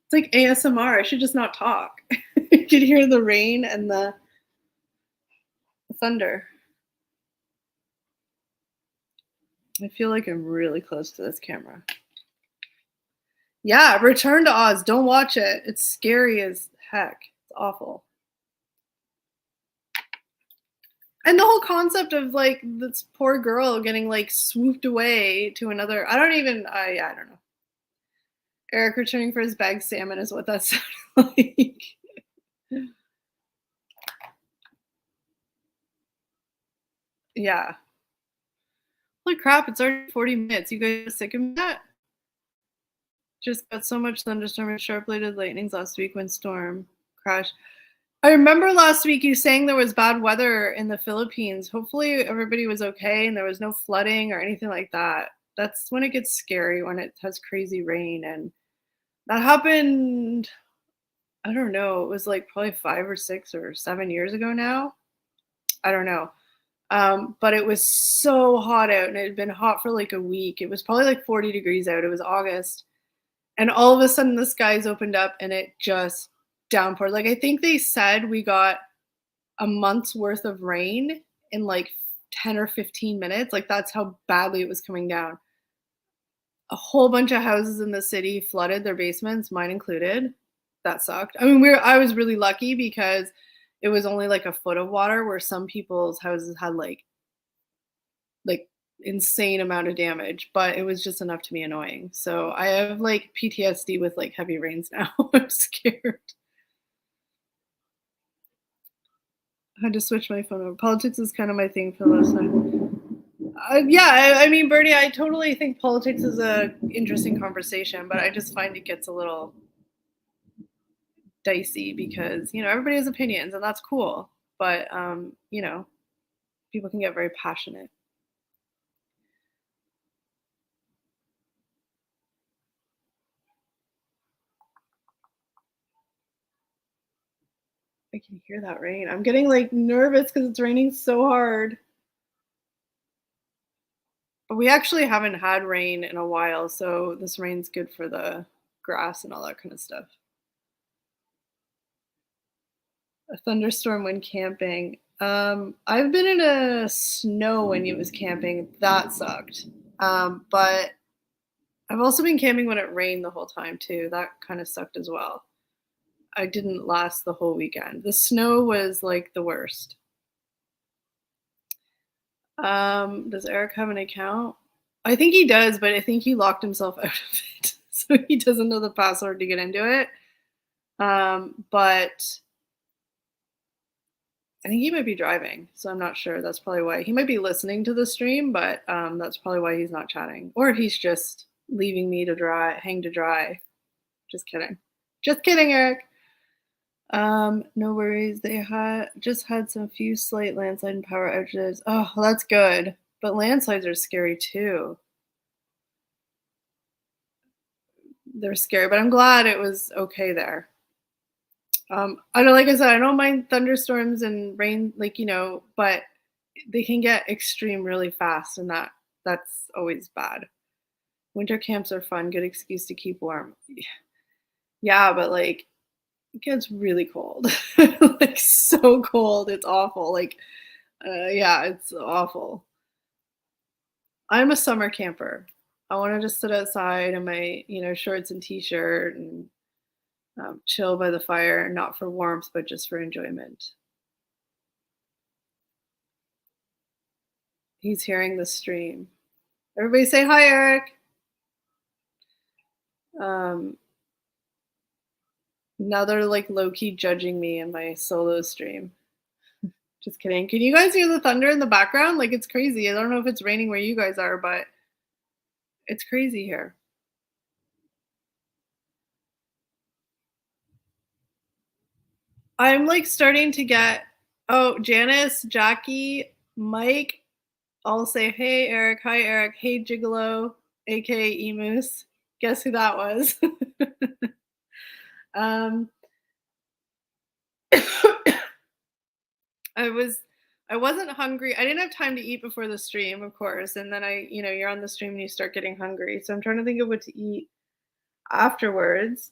It's like ASMR. I should just not talk. You could hear the rain and the thunder. I feel like I'm really close to this camera. Yeah, Return to Oz. Don't watch it. It's scary as heck. It's awful. And the whole concept of like this poor girl getting like swooped away to another, I don't know. Eric returning for his bagged salmon is what that sounded like. Yeah. Holy crap, it's already 40 minutes. You guys are sick of that? Just got so much thunderstorm and sharp bladed lightnings last week when storm crashed. I remember last week you saying there was bad weather in the Philippines. Hopefully everybody was okay and there was no flooding or anything like that. That's when it gets scary, when it has crazy rain. And that happened, I don't know, it was like probably 5 or 6 or 7 years ago now. I don't know. But it was so hot out and it had been hot for like a week. It was probably like 40 degrees out. It was August. And all of a sudden the skies opened up and it just downpoured. Like I think they said we got a month's worth of rain in like 10 or 15 minutes. Like that's how badly it was coming down. A whole bunch of houses in the city flooded their basements, mine included. That sucked. I mean, I was really lucky because it was only like a foot of water where some people's houses had like insane amount of damage, but it was just enough to be annoying. So I have like PTSD with like heavy rains now. I'm scared. I had to switch my phone over. Politics is kind of my thing for the last time. Yeah, I mean, Bernie, I totally think politics is a interesting conversation, but I just find it gets a little dicey because everybody has opinions and that's cool, but people can get very passionate. I can hear that rain. I'm getting like nervous because it's raining so hard. But we actually haven't had rain in a while, so this rain's good for the grass and all that kind of stuff. A thunderstorm when camping. I've been in a snow when it was camping. That sucked. But I've also been camping when it rained the whole time too. That kind of sucked as well. I didn't last the whole weekend. The snow was like the worst. Does Eric have an account? I think he does, but I think he locked himself out of it. So he doesn't know the password to get into it. But I think he might be driving, so I'm not sure. That's probably why. He might be listening to the stream, but that's probably why he's not chatting. Or he's just leaving me to hang to dry. Just kidding. Just kidding, Eric. No worries. They just had some few slight landslide and power outages. Oh, well, that's good. But landslides are scary too. They're scary, but I'm glad it was okay there. I know, like I said, I don't mind thunderstorms and rain, but they can get extreme really fast, and that's always bad. Winter camps are fun, good excuse to keep warm. Yeah, but like it gets really cold, like so cold, it's awful. Yeah, it's awful. I'm a summer camper. I want to just sit outside in my, shorts and t-shirt and chill by the fire, not for warmth, but just for enjoyment. He's hearing the stream. Everybody say hi, Eric. Now they're like low-key judging me in my solo stream. Just kidding. Can you guys hear the thunder in the background? Like it's crazy. I don't know if it's raining where you guys are, but it's crazy here. I'm like starting to get, Janice, Jackie, Mike, all say, hey, Eric, hi, Eric, hey, Gigolo, aka Emus. Guess who that was? um, I wasn't hungry. I didn't have time to eat before the stream, of course. And then you're on the stream and you start getting hungry. So I'm trying to think of what to eat afterwards.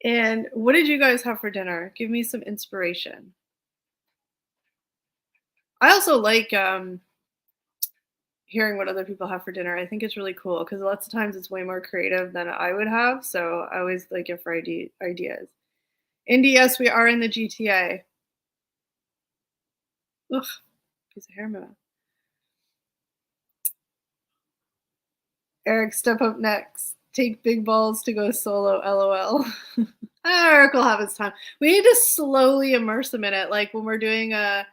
And what did you guys have for dinner? Give me some inspiration. I also like hearing what other people have for dinner. I think it's really cool because lots of times it's way more creative than I would have. So I always like it for ideas. Indy, yes, we are in the GTA. Ugh. piece of hair mask. Eric, step up next. Take big balls to go solo, LOL. Eric will have his time. We need to slowly immerse him in it, like when we're doing a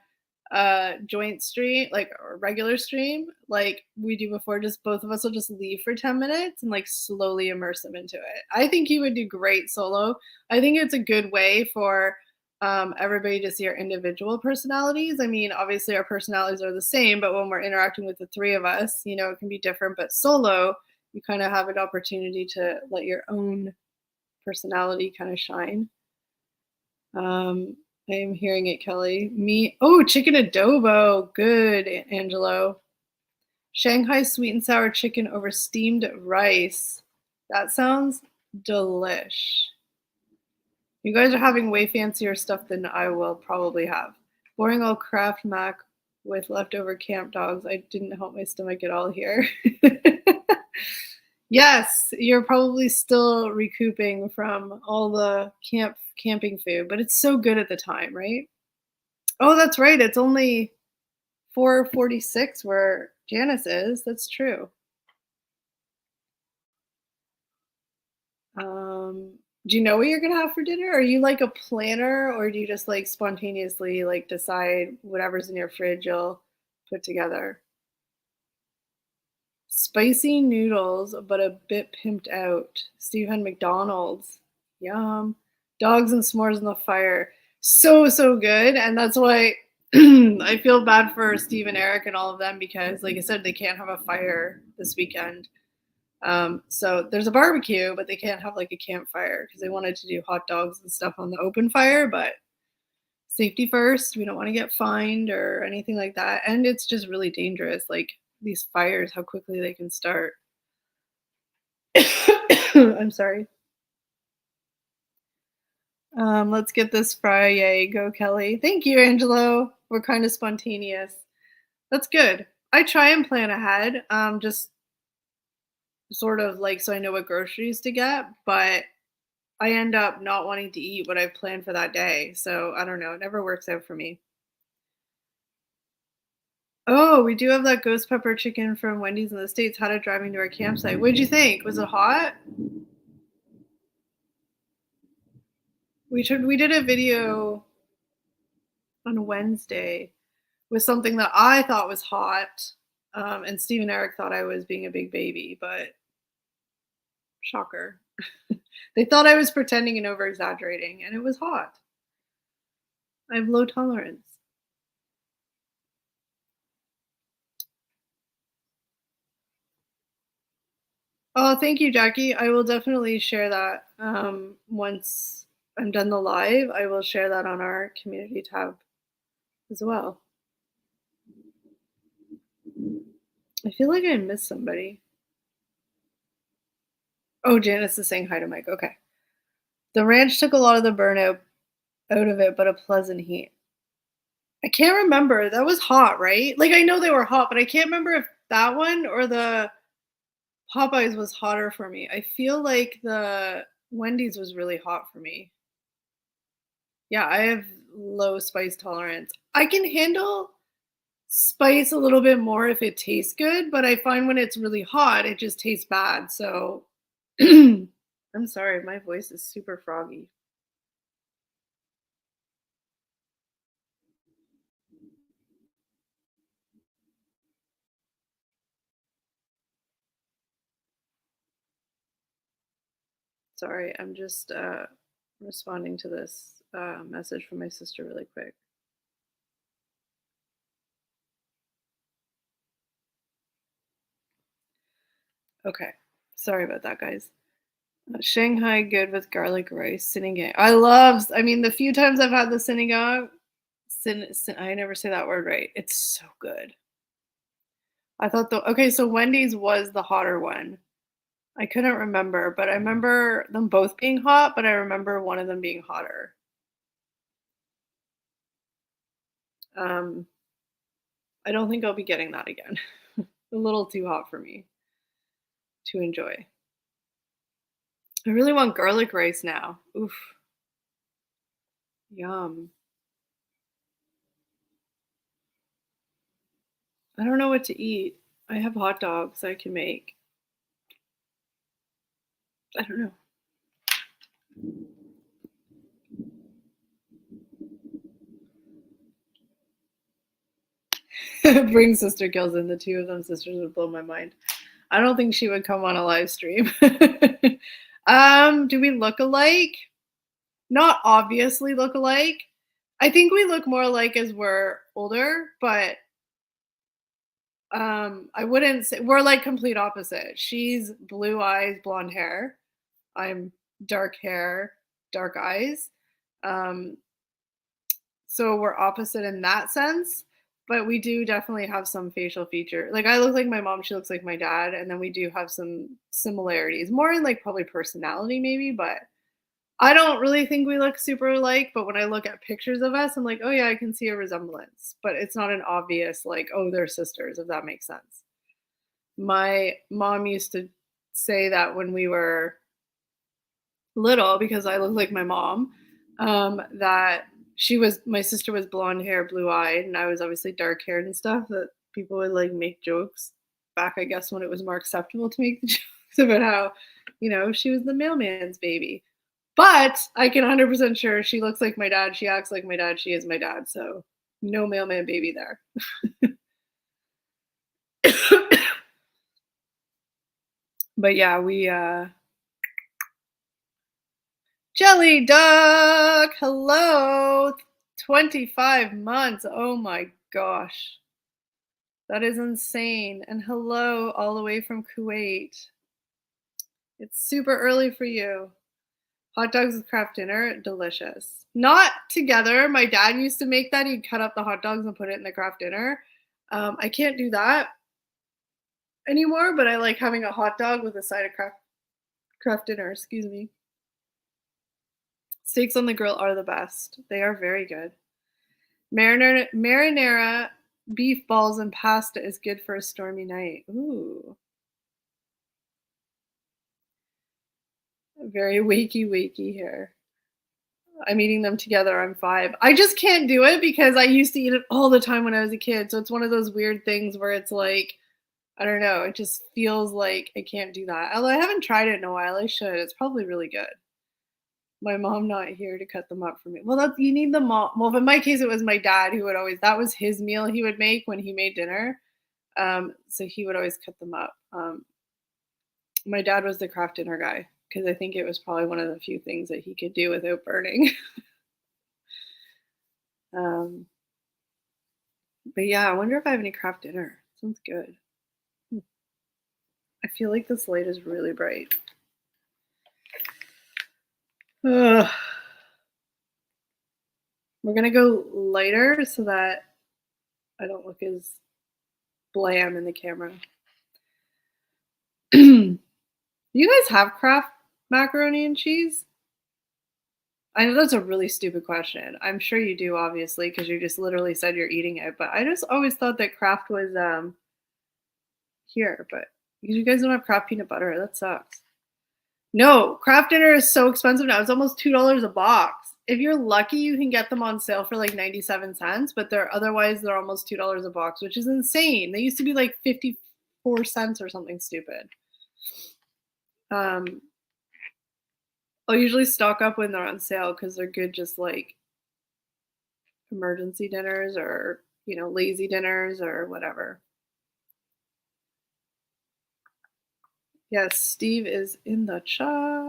joint stream, like a regular stream, like we do before. Just both of us will just leave for 10 minutes and like slowly immerse him into it. I think he would do great solo. I think it's a good way for everybody to see our individual personalities. I mean, obviously our personalities are the same, but when we're interacting with the three of us, you know, it can be different. But solo, you kind of have an opportunity to let your own personality kind of shine. I am hearing it, Kelly. Oh, chicken adobo. Good, Angelo. Shanghai sweet and sour chicken over steamed rice. That sounds delish. You guys are having way fancier stuff than I will probably have. Boring old Kraft Mac with leftover camp dogs. I didn't help my stomach at all here. Yes, you're probably still recouping from all the camping food, but it's so good at the time, right? Oh, that's right. It's only 4:46 where Janice is. That's true. Do you know what you're gonna have for dinner? Are you like a planner, or do you just like spontaneously like decide whatever's in your fridge you'll put together? Spicy noodles, but a bit pimped out. Stephen McDonald's. Yum. Dogs and s'mores on the fire. So, so good. And that's why I feel bad for Steve and Eric and all of them because, like I said, they can't have a fire this weekend. So there's a barbecue, but they can't have like a campfire because they wanted to do hot dogs and stuff on the open fire. But safety first. We don't want to get fined or anything like that. And it's just really dangerous. Like, these fires, how quickly they can start. I'm sorry. Let's get this Friday. Go, Kelly. Thank you, Angelo. We're kind of spontaneous. That's good. I try and plan ahead, just sort of like so I know what groceries to get, but I end up not wanting to eat what I've planned for that day. So I don't know. It never works out for me. Oh, we do have that ghost pepper chicken from Wendy's in the States. Had it driving to our campsite. What did you think? Was it hot? We did a video on Wednesday with something that I thought was hot, and Steve and Eric thought I was being a big baby, but shocker. They thought I was pretending and over exaggerating, and it was hot. I have low tolerance. Oh, thank you, Jackie. I will definitely share that once I'm done the live. I will share that on our community tab as well. I feel like I missed somebody. Oh, Janice is saying hi to Mike. Okay. The ranch took a lot of the burnout out of it, but a pleasant heat. I can't remember. That was hot, right? Like, I know they were hot, but I can't remember if that one or the Popeyes was hotter for me. I feel like the Wendy's was really hot for me. Yeah, I have low spice tolerance. I can handle spice a little bit more if it tastes good, but I find when it's really hot, it just tastes bad. So I'm sorry, my voice is super froggy. Sorry, I'm just responding to this message from my sister really quick. Okay, sorry about that, guys. Shanghai good with garlic rice, sinigang. I mean, the few times I've had the sinigang, I never say that word right. It's so good. I thought okay, so Wendy's was the hotter one. I couldn't remember, but I remember them both being hot, but I remember one of them being hotter. I don't think I'll be getting that again. A little too hot for me to enjoy. I really want garlic rice now. Oof. Yum. I don't know what to eat. I have hot dogs I can make. I don't know. Bring sister kills in. The two of them sisters would blow my mind. I don't think she would come on a live stream. Do we look alike? Not obviously look alike. I think we look more alike as we're older, but I wouldn't say we're like complete opposite. She's blue eyes, blonde hair. I'm dark hair, dark eyes. Um, so we're opposite in that sense, but we do definitely have some facial feature. Like I look like my mom, she looks like my dad, and then we do have some similarities, more in like probably personality maybe, but I don't really think we look super alike, but when I look at pictures of us, I'm like, oh yeah, I can see a resemblance, but it's not an obvious like, oh, they're sisters, if that makes sense. My mom used to say that when we were little, because I look like my mom, that my sister was blonde hair, blue eyed, and I was obviously dark haired and stuff, that people would like make jokes back, I guess, when it was more acceptable to make the jokes about how, she was the mailman's baby. But I can 100% sure she looks like my dad. She acts like my dad. She is my dad. So no mailman baby there. But yeah, we Jelly Duck, hello. 25 months. Oh my gosh. That is insane. And hello all the way from Kuwait. It's super early for you. Hot dogs with Kraft dinner, delicious. Not together. My dad used to make that. He'd cut up the hot dogs and put it in the Kraft dinner. I can't do that anymore, but I like having a hot dog with a side of Kraft dinner. Excuse me. Steaks on the grill are the best. They are very good. Marinara beef balls and pasta is good for a stormy night. Ooh. Very wakey here. I'm eating them together. I'm 5. I just can't do it because I used to eat it all the time when I was a kid. So it's one of those weird things where it's like, I don't know. It just feels like I can't do that. Although I haven't tried it in a while. I should. It's probably really good. My mom not here to cut them up for me. Well, you need the mom. Well, in my case, it was my dad who would always, that was his meal he would make when he made dinner. So he would always cut them up. My dad was the Kraft dinner guy because I think it was probably one of the few things that he could do without burning. But yeah, I wonder if I have any Kraft dinner. Sounds good. I feel like this light is really bright. Ugh. We're gonna go lighter so that I don't look as blam in the camera. You guys have Kraft macaroni and cheese? I know that's a really stupid question. I'm sure you do, obviously, because you just literally said you're eating it. But I just always thought that Kraft was here. But you guys don't have Kraft peanut butter. That sucks. No, Kraft dinner is so expensive now. It's almost $2 a box. If you're lucky, you can get them on sale for like 97 cents. But they're almost $2 a box, which is insane. They used to be like 54 cents or something stupid. I'll usually stock up when they're on sale because they're good just like emergency dinners or, lazy dinners or whatever. Yes, Steve is in the chat.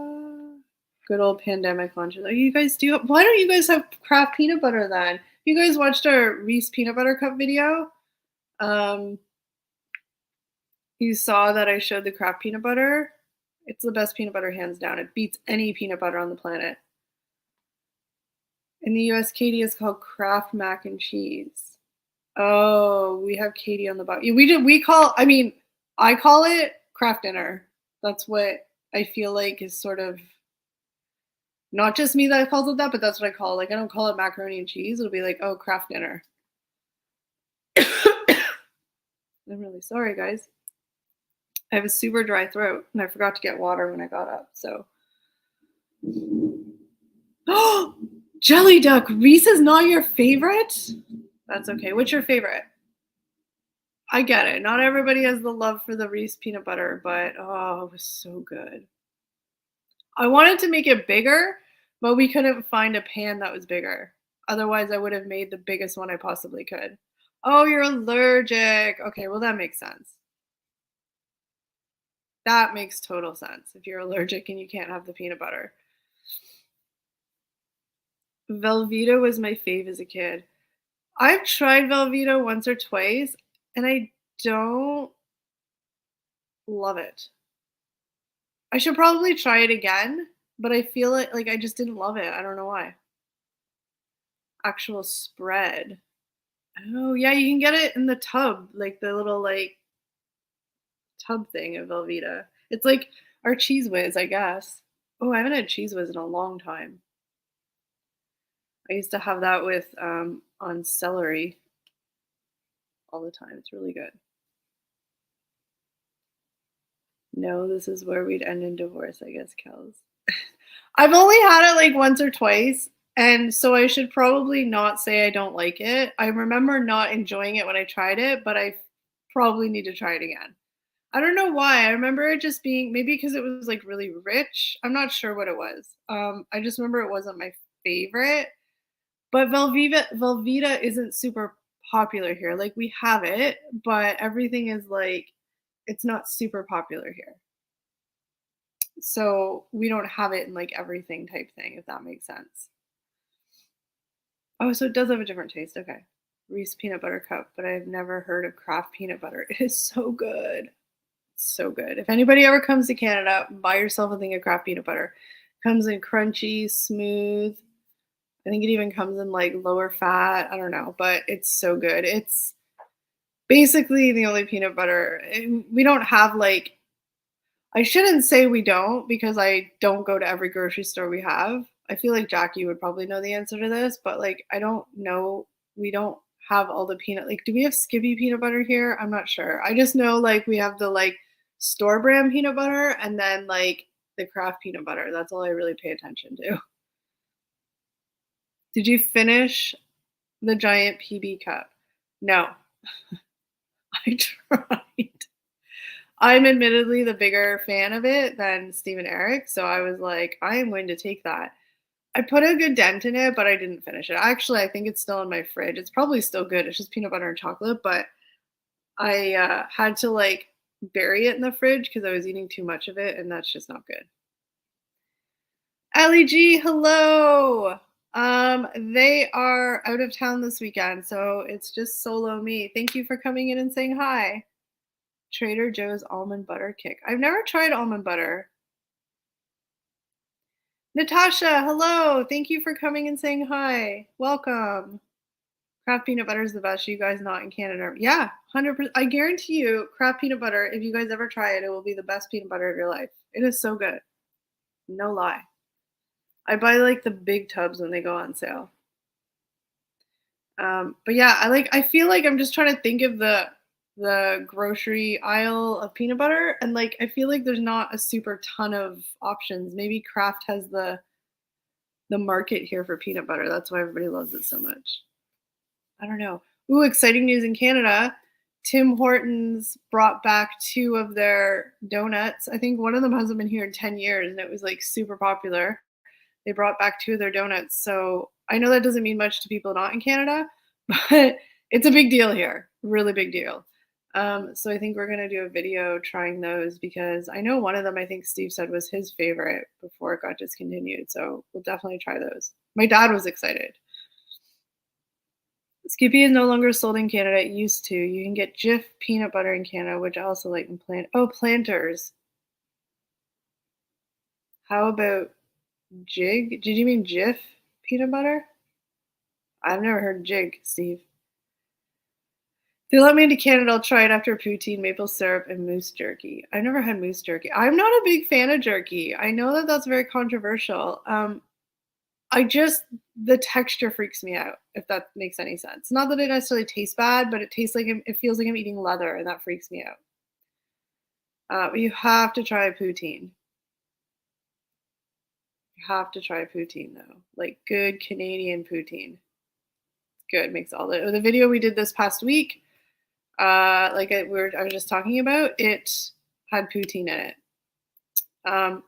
Good old pandemic lunches. Why don't you guys have Kraft peanut butter then? You guys watched our Reese peanut butter cup video? You saw that I showed the Kraft peanut butter. It's the best peanut butter, hands down. It beats any peanut butter on the planet. In the US, Katie is called Kraft mac and cheese. Oh, we have Katie on the box. I call it Kraft dinner. That's what I feel like is sort of not just me that calls it that, but that's what I call it. Like, I don't call it macaroni and cheese. It'll be like, oh, Kraft dinner. I'm really sorry, guys. I have a super dry throat, and I forgot to get water when I got up, so. Oh, Jelly Duck, Reese is not your favorite? That's okay. What's your favorite? I get it. Not everybody has the love for the Reese peanut butter, but oh, it was so good. I wanted to make it bigger, but we couldn't find a pan that was bigger. Otherwise, I would have made the biggest one I possibly could. Oh, you're allergic. Okay, well, that makes sense. That makes total sense if you're allergic and you can't have the peanut butter. Velveeta was my fave as a kid. I've tried Velveeta once or twice, and I don't love it. I should probably try it again, but I feel like I just didn't love it. I don't know why. Actual spread. Oh, yeah, you can get it in the tub, like the little like tub thing of Velveeta. It's like our Cheese Whiz, I guess. Oh, I haven't had Cheese Whiz in a long time. I used to have that with on celery all the time. It's really good. No, this is where we'd end in divorce, I guess, Kels. I've only had it like once or twice, and so I should probably not say I don't like it. I remember not enjoying it when I tried it, but I probably need to try it again. I don't know why. I remember it just being maybe because it was like really rich. I'm not sure what it was. I just remember it wasn't my favorite. But Velveeta isn't super popular here. Like we have it, but everything is like it's not super popular here. So we don't have it in like everything type thing, if that makes sense. Oh, so it does have a different taste. Okay. Reese peanut butter cup, but I've never heard of Kraft peanut butter. It is so good. So good. If anybody ever comes to Canada, buy yourself a thing of Kraft peanut butter. Comes in crunchy, smooth. I think it even comes in like lower fat. I don't know, but it's so good. It's basically the only peanut butter. We don't have like, I shouldn't say we don't because I don't go to every grocery store we have. I feel like Jackie would probably know the answer to this, but like, I don't know. We don't have all the peanut, like, do we have Skippy peanut butter here? I'm not sure. I just know like we have the like store brand peanut butter and then like the Kraft peanut butter. That's all I really pay attention to. Did you finish the giant PB cup? No, I tried. I'm admittedly the bigger fan of it than Steve and Eric, so I was like, I am going to take that. I put a good dent in it, but I didn't finish it. Actually, I think it's still in my fridge. It's probably still good. It's just peanut butter and chocolate, but I had to like bury it in the fridge because I was eating too much of it, and that's just not good. Ellie G, hello. They are out of town this weekend, so it's just solo me. Thank you for coming in and saying hi. Trader Joe's almond butter kick. I've never tried almond butter. Natasha, hello. Thank you for coming and saying hi. Welcome. Kraft peanut butter is the best. You guys not in Canada. Yeah, 100%. I guarantee you, Kraft peanut butter, if you guys ever try it, it will be the best peanut butter of your life. It is so good. No lie. I buy like the big tubs when they go on sale. But yeah, I feel like I'm just trying to think of the grocery aisle of peanut butter, and like I feel like there's not a super ton of options. Maybe Kraft has the market here for peanut butter. That's why everybody loves it so much. I don't know. Ooh, exciting news in Canada. Tim Hortons brought back 2 of their donuts. I think one of them hasn't been here in 10 years and it was like super popular. They brought back 2 of their donuts. So I know that doesn't mean much to people not in Canada, but it's a big deal here. Really big deal. So I think we're going to do a video trying those because I know one of them I think Steve said was his favorite before it got discontinued. So we'll definitely try those. My dad was excited. Skippy is no longer sold in Canada. It used to. You can get Jif peanut butter in Canada, which I also like in Planters. How about Jig? Did you mean Jif peanut butter? I've never heard Jig, Steve. If they let me into Canada, I'll try it after poutine, maple syrup, and moose jerky. I've never had moose jerky. I'm not a big fan of jerky. I know that that's very controversial. The texture freaks me out, if that makes any sense. Not that it necessarily tastes bad, but it tastes like it feels like I'm eating leather, and that freaks me out. But you have to try poutine. You have to try poutine though, like good Canadian poutine. It's good. Makes all the video we did this past week. I was just talking about, it had poutine in it.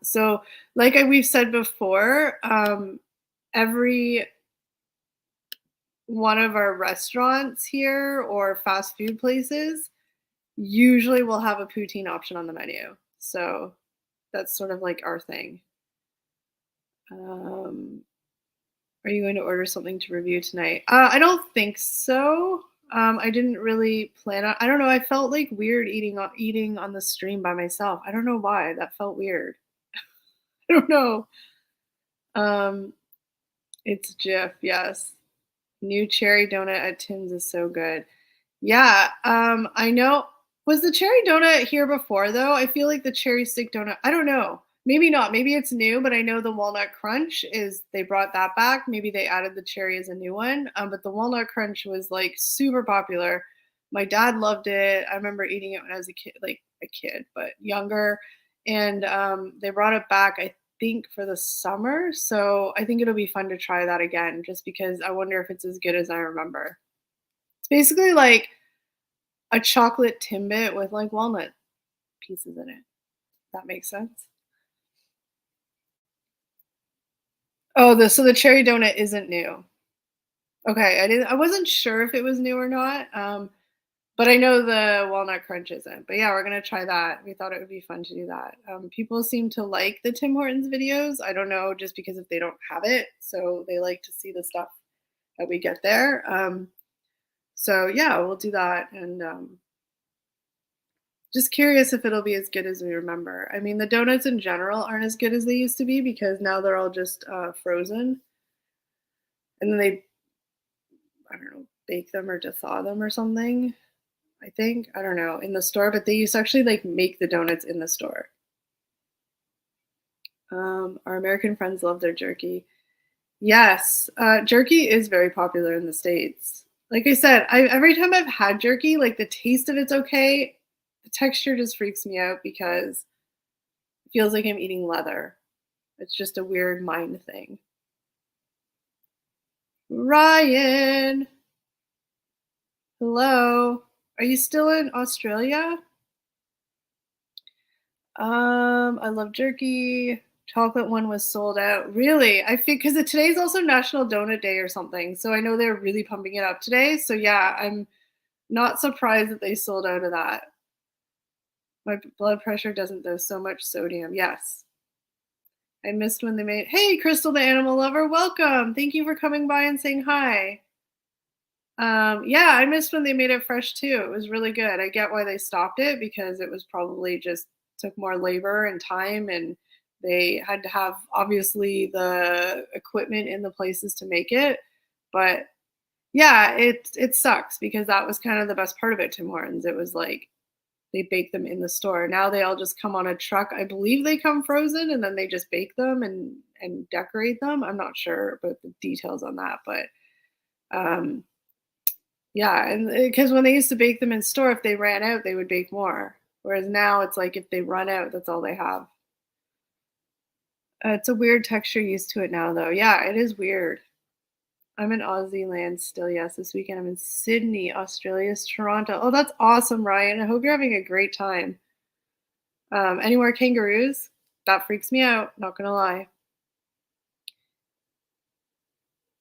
So we've said before, every one of our restaurants here or fast food places usually will have a poutine option on the menu. So that's sort of like our thing. Um, are you going to order something to review tonight? I don't think so. I didn't really plan on. I don't know. I felt like weird eating on the stream by myself. I don't know why. That felt weird. I don't know. Um, it's Jif. Yes. New cherry donut at Tim's is so good. Yeah, I know. Was the cherry donut here before though? I feel like the cherry stick donut, I don't know. Maybe not. Maybe it's new, but I know the walnut crunch is they brought that back. Maybe they added the cherry as a new one. But the walnut crunch was like super popular. My dad loved it. I remember eating it when I was a kid, but younger. And they brought it back, I think, for the summer. So I think it'll be fun to try that again, just because I wonder if it's as good as I remember. It's basically like a chocolate Timbit with like walnut pieces in it. That makes sense. Oh, the cherry donut isn't new. Okay, I wasn't sure if it was new or not. But I know the walnut crunch isn't. But yeah, we're gonna try that. We thought it would be fun to do that. People seem to like the Tim Hortons videos. I don't know, just because if they don't have it, so they like to see the stuff that we get there. So yeah, we'll do that, and just curious if it'll be as good as we remember. I mean, the donuts in general aren't as good as they used to be because now they're all just frozen, and then they, I don't know, bake them or thaw them or something. I think, I don't know, in the store, but they used to actually like make the donuts in the store. Our American friends love their jerky. Yes, jerky is very popular in the States. Like I said, every time I've had jerky, like the taste of it's okay. The texture just freaks me out because it feels like I'm eating leather. It's just a weird mind thing. Ryan, hello. Are you still in Australia? I love jerky. Chocolate one was sold out. Really? I think because today's also National Donut Day or something. So I know they're really pumping it up today. So yeah, I'm not surprised that they sold out of that. My blood pressure doesn't though, so much sodium. Yes. I missed when they made. Hey, Crystal the animal lover, welcome. Thank you for coming by and saying hi. Yeah, I missed when they made it fresh too. It was really good. I get why they stopped it because it was probably just took more labor and time, and they had to have obviously the equipment in the places to make it. But yeah, it sucks because that was kind of the best part of it, Tim Hortons. It was like they bake them in the store. Now they all just come on a truck. I believe they come frozen and then they just bake them and decorate them. I'm not sure about the details on that, but um yeah, and because when they used to bake them in store, if they ran out, they would bake more. Whereas now it's like if they run out, that's all they have. It's a weird texture used to it now, though. Yeah, it is weird. I'm in Aussie land still. Yes, this weekend I'm in Sydney, Australia's Toronto. Oh, that's awesome, Ryan. I hope you're having a great time. Any more kangaroos? That freaks me out. Not gonna lie.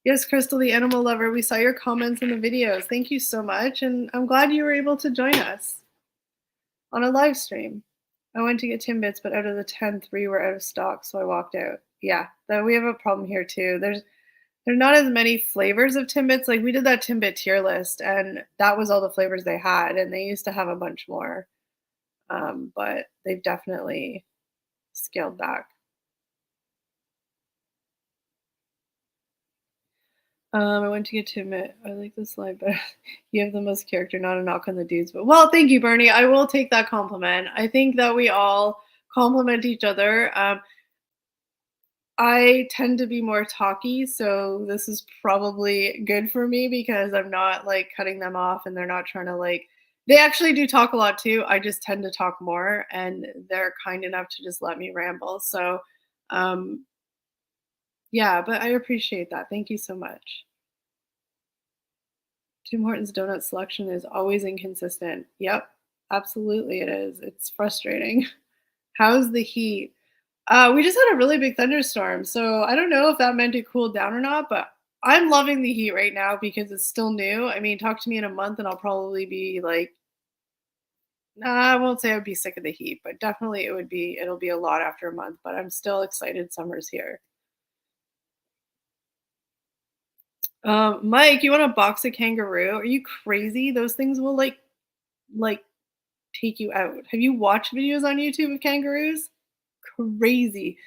Yes, Crystal, the animal lover. We saw your comments in the videos. Thank you so much, and I'm glad you were able to join us on a live stream. I went to get Timbits, but out of the 10, 3 were out of stock, so I walked out. Yeah, we have a problem here too. There's not as many flavors of Timbits. Like we did that Timbit tier list, and that was all the flavors they had, and they used to have a bunch more, but they've definitely scaled back. I went to get Timbit. I like this slide, but you have the most character, not a knock on the dudes. But well, thank you, Bernie. I will take that compliment. I think that we all compliment each other. I tend to be more talky, so this is probably good for me because I'm not like cutting them off and they're not trying to like they actually do talk a lot too. I just tend to talk more and they're kind enough to just let me ramble. So um yeah, but I appreciate that. Thank you so much. Tim Hortons donut selection is always inconsistent. Yep, absolutely it is. It's frustrating. How's the heat? We just had a really big thunderstorm, so I don't know if that meant it cooled down or not, but I'm loving the heat right now because it's still new. I mean, talk to me in a month and I'll probably be like, nah, I won't say I would be sick of the heat, but definitely it'll be a lot after a month, but I'm still excited summer's here. Mike, you want to box a kangaroo? Are you crazy? Those things will like take you out. Have you watched videos on YouTube of kangaroos? Crazy.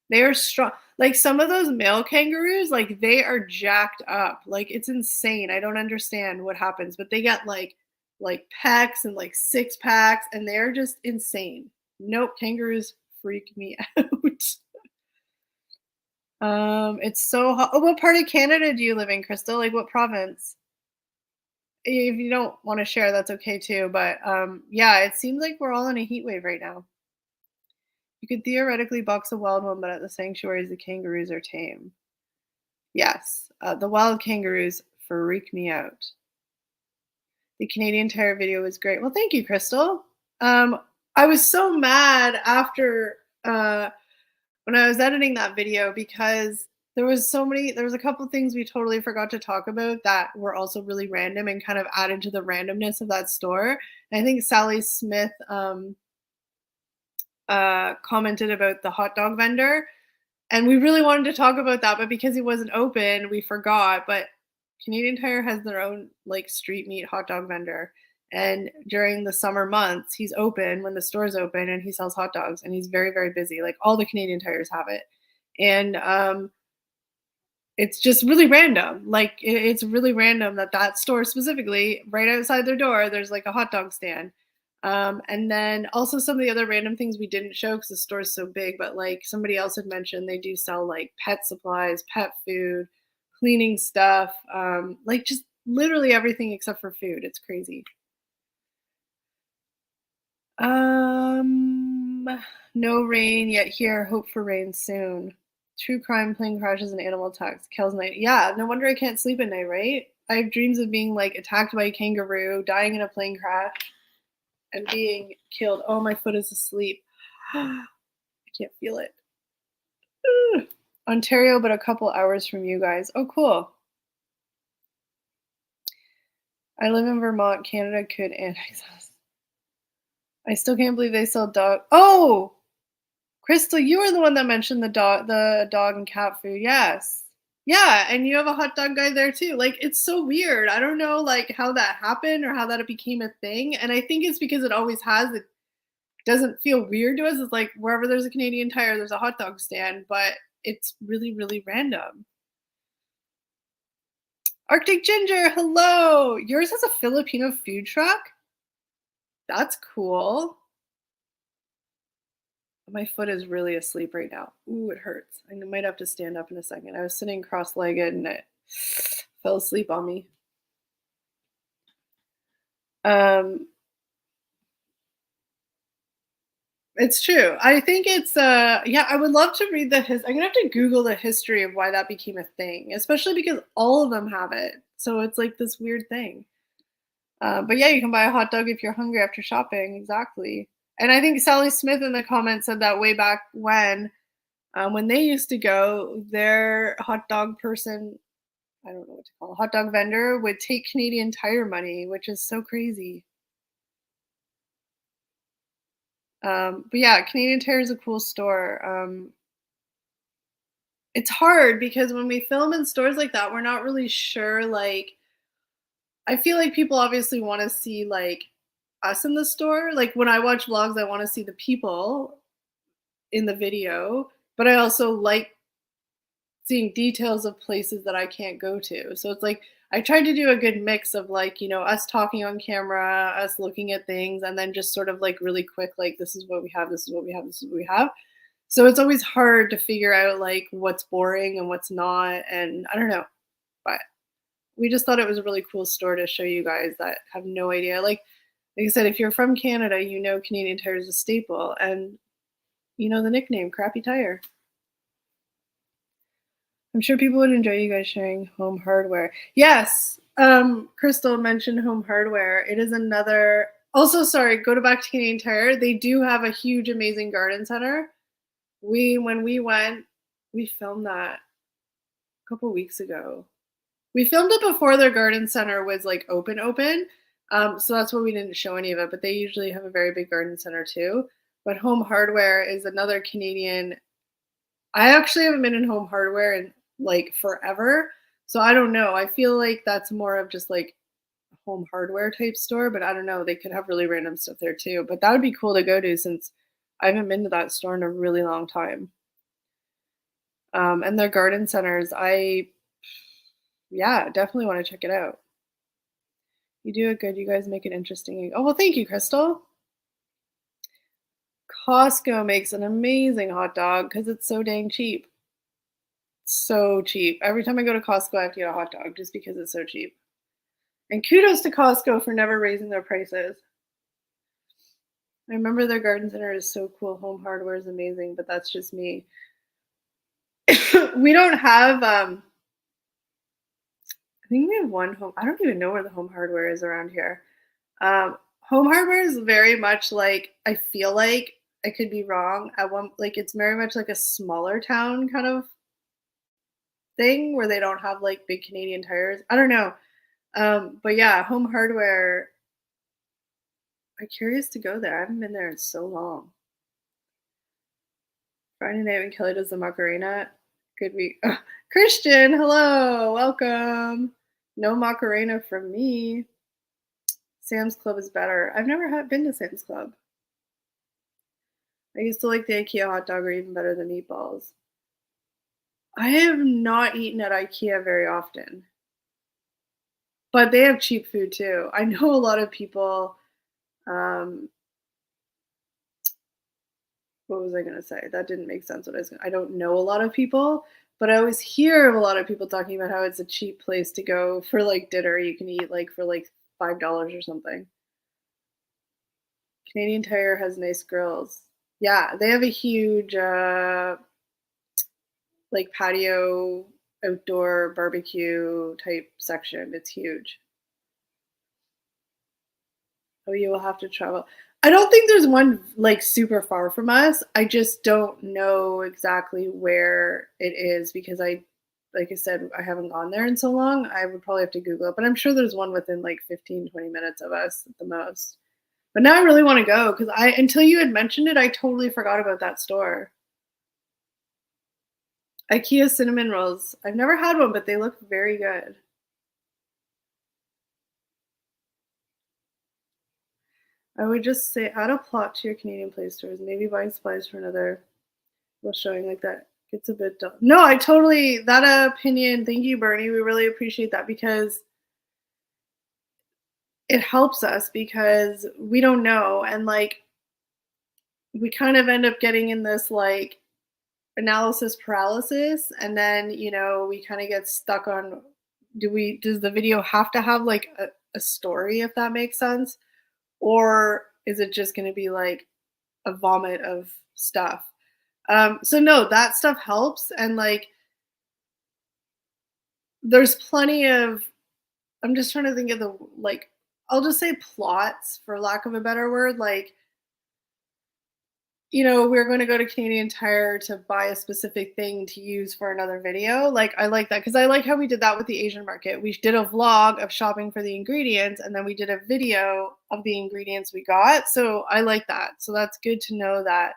They are strong. Like some of those male kangaroos, like they are jacked up. Like it's insane. I don't understand what happens, but they get like pecs and like six packs, and they're just insane. Nope, kangaroos freak me out. It's so hot. Oh, what part of Canada do you live in, Crystal? Like what province? If you don't want to share, that's okay too. But yeah, it seems like we're all in a heat wave right now. You could theoretically box a wild one, but at the sanctuaries, the kangaroos are tame. Yes, the wild kangaroos freak me out. The Canadian Tire video was great. Well, thank you, Crystal. I was so mad after when I was editing that video because there was a couple things we totally forgot to talk about that were also really random and kind of added to the randomness of that store. And I think Sally Smith commented about the hot dog vendor, and we really wanted to talk about that, but because he wasn't open, we forgot. But Canadian Tire has their own like street meat hot dog vendor, and during the summer months, he's open when the store's open, and he sells hot dogs, and he's very, very busy. Like all the Canadian Tires have it, and it's just really random. Like it's really random that store specifically, right outside their door, there's like a hot dog stand. And then also some of the other random things we didn't show because the store is so big, but like somebody else had mentioned, they do sell like pet supplies, pet food, cleaning stuff, like just literally everything except for food. It's crazy. No rain yet here. Hope for rain soon. True crime, plane crashes, and animal attacks. Kel's night. Yeah, no wonder I can't sleep at night, right? I have dreams of being like attacked by a kangaroo, dying in a plane crash, and being killed. Oh, my foot is asleep. I can't feel it. Ontario, but a couple hours from you guys. Oh, cool. I live in Vermont. Canada could annex us. I still can't believe they sell dog. Oh, Crystal, you were the one that mentioned the dog and cat food. Yes. Yeah, and you have a hot dog guy there too. Like it's so weird. I don't know like how that happened or how that became a thing. And I think it's because it always has. It doesn't feel weird to us. It's like wherever there's a Canadian Tire, there's a hot dog stand, but it's really, really random. Arctic Ginger, hello. Yours has a Filipino food truck? That's cool. My foot is really asleep right now. Ooh, it hurts. I might have to stand up in a second. I was sitting cross-legged and it fell asleep on me. It's true. I think it's yeah, I would love to read I'm gonna have to Google the history of why that became a thing, especially because all of them have it. So it's like this weird thing. But yeah, you can buy a hot dog if you're hungry after shopping. Exactly. And I think Sally Smith in the comments said that way back when they used to go, their hot dog person, I don't know what to call it, hot dog vendor would take Canadian Tire money, which is so crazy. But yeah, Canadian Tire is a cool store. It's hard because when we film in stores like that, we're not really sure. Like, I feel like people obviously want to see like us in the store. Like when I watch vlogs, I want to see the people in the video, but I also like seeing details of places that I can't go to. So it's like I tried to do a good mix of like, us talking on camera, us looking at things, and then just sort of like really quick, like this is what we have, this is what we have, this is what we have. So it's always hard to figure out like what's boring and what's not. And I don't know, but we just thought it was a really cool store to show you guys that have no idea. Like I said, if you're from Canada, Canadian Tire is a staple, and the nickname Crappy Tire. I'm sure people would enjoy you guys sharing home hardware. Yes, Crystal mentioned Home Hardware. It is another. Also, sorry, back to Canadian Tire. They do have a huge, amazing garden center. When we went, we filmed that a couple weeks ago. We filmed it before their garden center was like open. So that's why we didn't show any of it. But they usually have a very big garden center too. But Home Hardware is another Canadian. I actually haven't been in Home Hardware in like forever. So I don't know. I feel like that's more of just like a home hardware type store, but I don't know. They could have really random stuff there too. But that would be cool to go to since I haven't been to that store in a really long time. And their garden centers, yeah, definitely want to check it out. You do it good. You guys make it interesting. Oh, well, thank you, Crystal. Costco makes an amazing hot dog because it's so dang cheap. So cheap. Every time I go to Costco, I have to get a hot dog just because it's so cheap. And kudos to Costco for never raising their prices. I remember their garden center is so cool. Home Hardware is amazing, but that's just me. We don't have I think we have one home. I don't even know where the Home Hardware is around here. Home Hardware is very much like, I feel like, I could be wrong, at one, like it's very much like a smaller town kind of thing where they don't have like big Canadian Tires. I don't know. But yeah, Home Hardware, I'm curious to go there. I haven't been there in so long. Friday night when Kelly does the Macarena. Good week. Oh, Christian, hello, welcome. No Macarena from me. Sam's Club is better. I've never been to Sam's Club. I used to like the IKEA hot dog or even better than meatballs. I have not eaten at IKEA very often. But they have cheap food too. I know a lot of people, what was I gonna say? That didn't make sense. I don't know a lot of people, but I always hear of a lot of people talking about how it's a cheap place to go for like dinner. You can eat like for like $5 or something. Canadian Tire has nice grills. Yeah, they have a huge like patio outdoor barbecue type section. It's huge. Oh, you will have to travel. I don't think there's one like super far from us. I just don't know exactly where it is because like I said, I haven't gone there in so long. I would probably have to Google it, but I'm sure there's one within like 15, 20 minutes of us at the most. But now I really want to go because until you had mentioned it, I totally forgot about that store. IKEA cinnamon rolls. I've never had one, but they look very good. I would just say add a plot to your Canadian Play stores. Maybe buying supplies for another little showing like that gets a bit dull. No, I totally, that opinion. Thank you, Bernie. We really appreciate that because it helps us because we don't know. And like, we kind of end up getting in this like analysis paralysis. And then, we kind of get stuck on, does the video have to have like a story, if that makes sense? Or is it just going to be like a vomit of stuff? So no, that stuff helps. And like, there's plenty of, I'm just trying to think of the, like, I'll just say plots for lack of a better word. Like, we're going to go to Canadian Tire to buy a specific thing to use for another video. Like, I like that because I like how we did that with the Asian market. We did a vlog of shopping for the ingredients and then we did a video of the ingredients we got. So I like that. So that's good to know that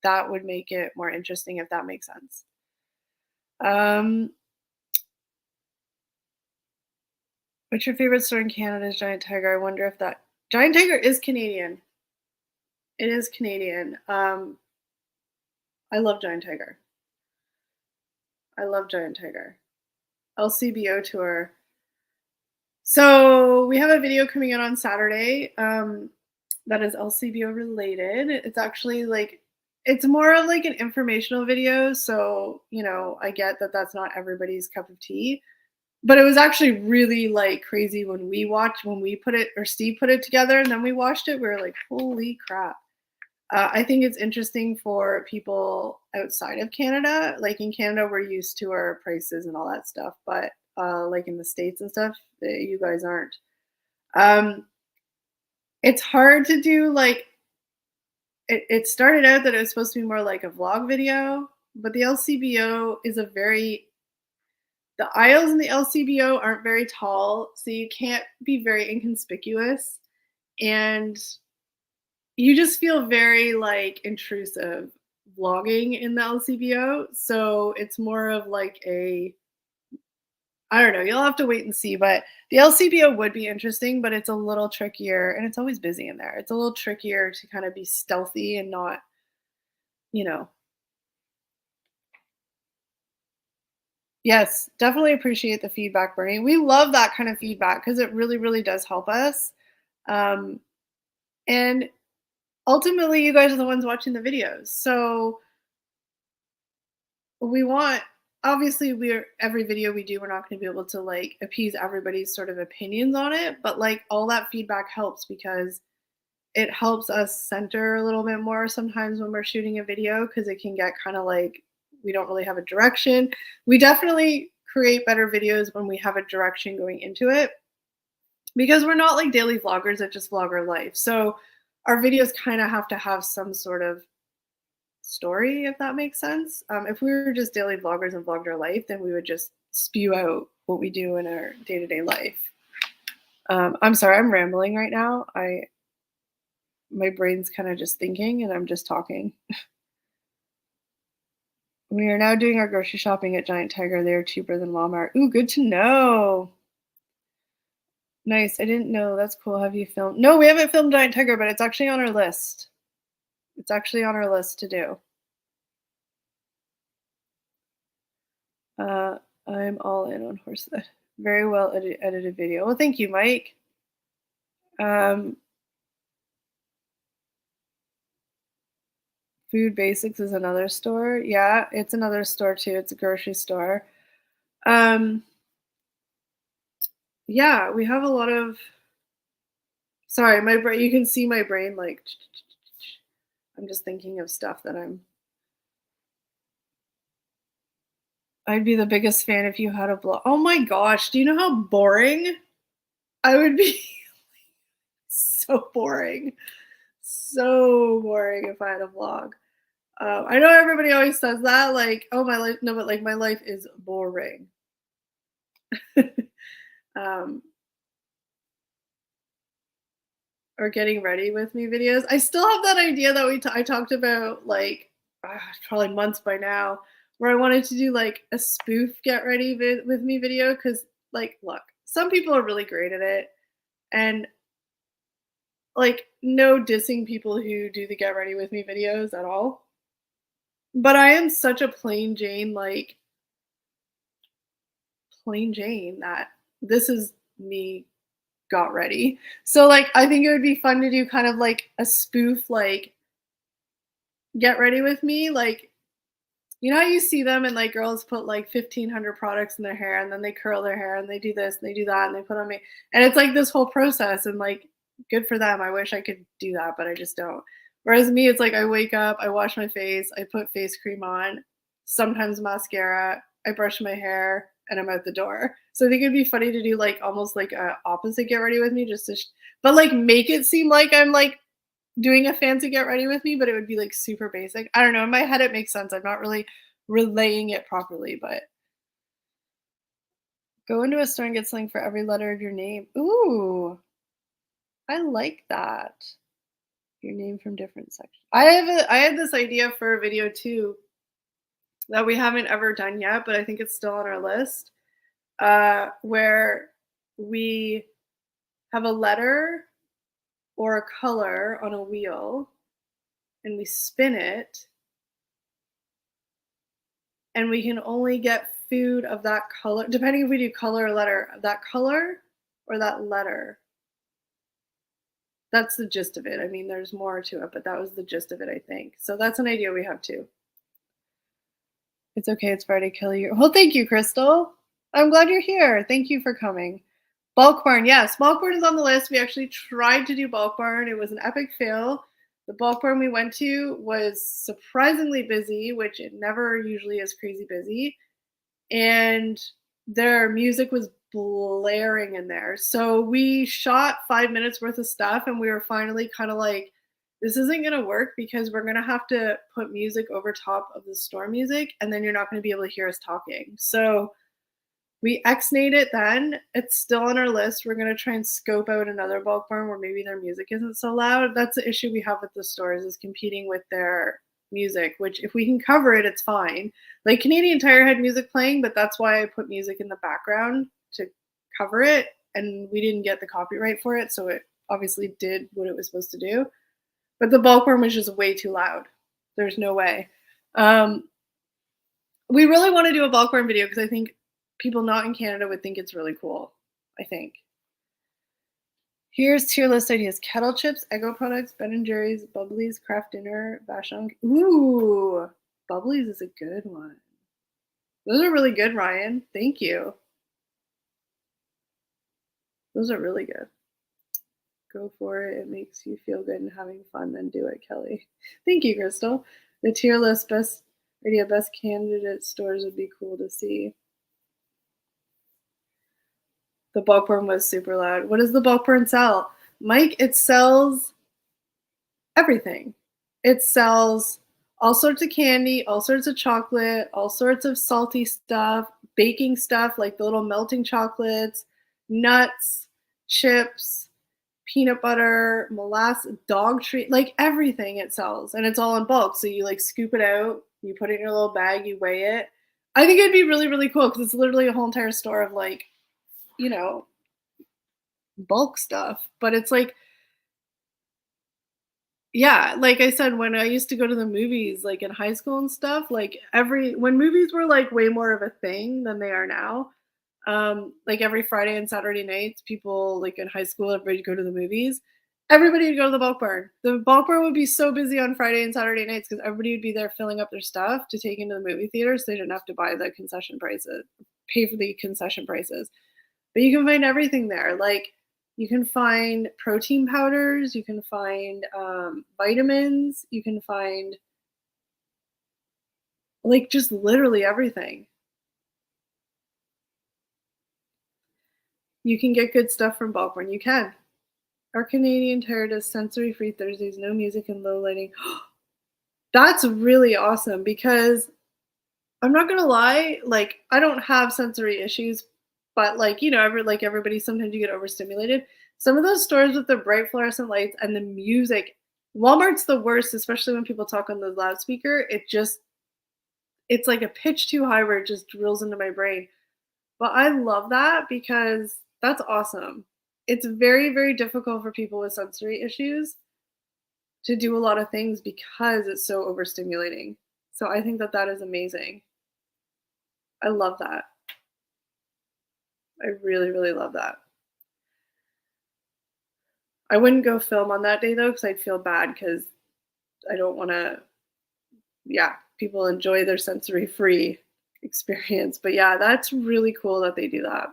that would make it more interesting if that makes sense. What's your favorite store in Canada? Is Giant Tiger. I wonder if that Giant Tiger is Canadian. It is Canadian. I love Giant Tiger. I love Giant Tiger. LCBO tour. So we have a video coming out on Saturday that is LCBO related. It's actually like, it's more of like an informational video. So, I get that that's not everybody's cup of tea. But it was actually really like crazy when we put it, or Steve put it together and then we watched it. We were like, holy crap. I think it's interesting for people outside of Canada. Like in Canada, we're used to our prices and all that stuff. But like in the States and stuff. You guys aren't. It's hard to do like it started out that it was supposed to be more like a vlog video, but the LCBO is a very the aisles in the LCBO aren't very tall, so you can't be very inconspicuous, and you just feel very like intrusive vlogging in the LCBO. So it's more of like a I don't know, you'll have to wait and see, but the LCBO would be interesting, but it's a little trickier and it's always busy in there. It's a little trickier to kind of be stealthy and not, you know. Yes, definitely appreciate the feedback, Bernie. We love that kind of feedback because it really, really does help us. Um, and ultimately, you guys are the ones watching the videos. So we want obviously we're every video we do we're not going to be able to like appease everybody's sort of opinions on it, but like all that feedback helps because it helps us center a little bit more sometimes when we're shooting a video because it can get kind of like we don't really have a direction. We definitely create better videos when we have a direction going into it because we're not like daily vloggers that just vlog our life. So our videos kind of have to have some sort of story, if that makes sense. If we were just daily vloggers and vlogged our life, then we would just spew out what we do in our day-to-day life. I'm sorry, I'm rambling right now. My brain's kind of just thinking and I'm just talking. We are now doing our grocery shopping at Giant Tiger. They are cheaper than Walmart. Ooh, good to know. Nice. I didn't know. That's cool. Have you filmed? No, we haven't filmed Giant Tiger, but it's actually on our list. It's actually on our list to do. I'm all in on horse. Very well edited video. Well, thank you, Mike. Food Basics is another store. Yeah, it's another store too. It's a grocery store. Yeah, we have a lot of. Sorry, my brain. You can see my brain like. I'm just thinking of stuff that I'd be the biggest fan if you had a blog. Oh my gosh, do you know how boring I would be? So boring. So boring if I had a vlog. I know everybody always says that, like, oh, my life, no, but like my life is boring. um, or getting ready with me videos. I still have that idea that I talked about like probably months by now, where I wanted to do like a spoof get ready with me video because like, look, some people are really great at it, and like no dissing people who do the get ready with me videos at all. But I am such a plain Jane, like plain Jane that this is me got ready. So like I think it would be fun to do kind of like a spoof like get ready with me. Like you know how you see them and like girls put like 1,500 products in their hair and then they curl their hair and they do this and they do that and they put on me and it's like this whole process and like good for them. I wish I could do that, but I just don't. Whereas me, it's like I wake up, I wash my face, I put face cream on, sometimes mascara, I brush my hair, and I'm out the door. So I think it'd be funny to do like almost like a opposite get ready with me, just to, but like make it seem like I'm like doing a fancy get ready with me, but it would be like super basic. I don't know. In my head, it makes sense. I'm not really relaying it properly, but go into a store and get something for every letter of your name. Ooh, I like that. Your name from different sections. I had this idea for a video too that we haven't ever done yet, but I think it's still on our list. Where we have a letter or a color on a wheel and we spin it and we can only get food of that color, depending if we do color or letter, that color or that letter. That's the gist of it. I mean, there's more to it, but that was the gist of it, I think. So that's an idea we have too. It's okay. It's Friday. Kill you. Well, thank you, Crystal. I'm glad you're here. Thank you for coming. Bulk barn. Yes, bulk barn is on the list. We actually tried to do bulk barn. It was an epic fail. The bulk barn we went to was surprisingly busy, which it never usually is crazy busy. And their music was blaring in there. So we shot 5 minutes worth of stuff and we were finally kind of like, this isn't going to work because we're going to have to put music over top of the store music and then you're not going to be able to hear us talking. So we ex-nayed it then. It's still on our list. We're going to try and scope out another bulk barn where maybe their music isn't so loud. That's the issue we have with the stores is competing with their music, which if we can cover it, it's fine. Like Canadian Tire had music playing, but that's why I put music in the background to cover it. And we didn't get the copyright for it. So it obviously did what it was supposed to do. But the bulk barn was just way too loud. There's no way. We really want to do a bulk barn video because I think people not in Canada would think it's really cool, I think. Here's tier list ideas. Kettle chips, Eggo products, Ben & Jerry's, Bubblies, Kraft Dinner, Vashon. Ooh, Bubblies is a good one. Those are really good, Ryan. Thank you. Those are really good. Go for it. It makes you feel good and having fun. Then do it, Kelly. Thank you, Crystal. The tier list best candidate stores would be cool to see. The bulk barn was super loud. What does the bulk barn sell? Mike, it sells everything. It sells all sorts of candy, all sorts of chocolate, all sorts of salty stuff, baking stuff like the little melting chocolates, nuts, chips, peanut butter, molasses, dog treat, like everything it sells. And it's all in bulk. So you like scoop it out, you put it in your little bag, you weigh it. I think it'd be really, really cool because it's literally a whole entire store of like, you know, bulk stuff. But it's like, yeah, like I said, when I used to go to the movies, like in high school and stuff, like when movies were like way more of a thing than they are now, like every Friday and Saturday nights, people like in high school, everybody would go to the movies. Everybody would go to the bulk barn. The bulk barn would be so busy on Friday and Saturday nights because everybody would be there filling up their stuff to take into the movie theater, so they didn't have to buy the concession prices, pay for the concession prices. But you can find everything there. Like you can find protein powders, you can find vitamins, you can find like just literally everything. You can get good stuff from bulk barn. You can. Our Canadian Tire does sensory-free Thursdays, no music and low lighting. That's really awesome because I'm not gonna lie, like I don't have sensory issues, but like you know, everybody, sometimes you get overstimulated. Some of those stores with the bright fluorescent lights and the music, Walmart's the worst, especially when people talk on the loudspeaker. It's like a pitch too high where it just drills into my brain. But I love that because that's awesome. It's very, very difficult for people with sensory issues to do a lot of things because it's so overstimulating. So I think that that is amazing. I love that. I really, really love that. I wouldn't go film on that day though, because I'd feel bad because I don't want to, yeah, people enjoy their sensory free experience. But yeah, that's really cool that they do that.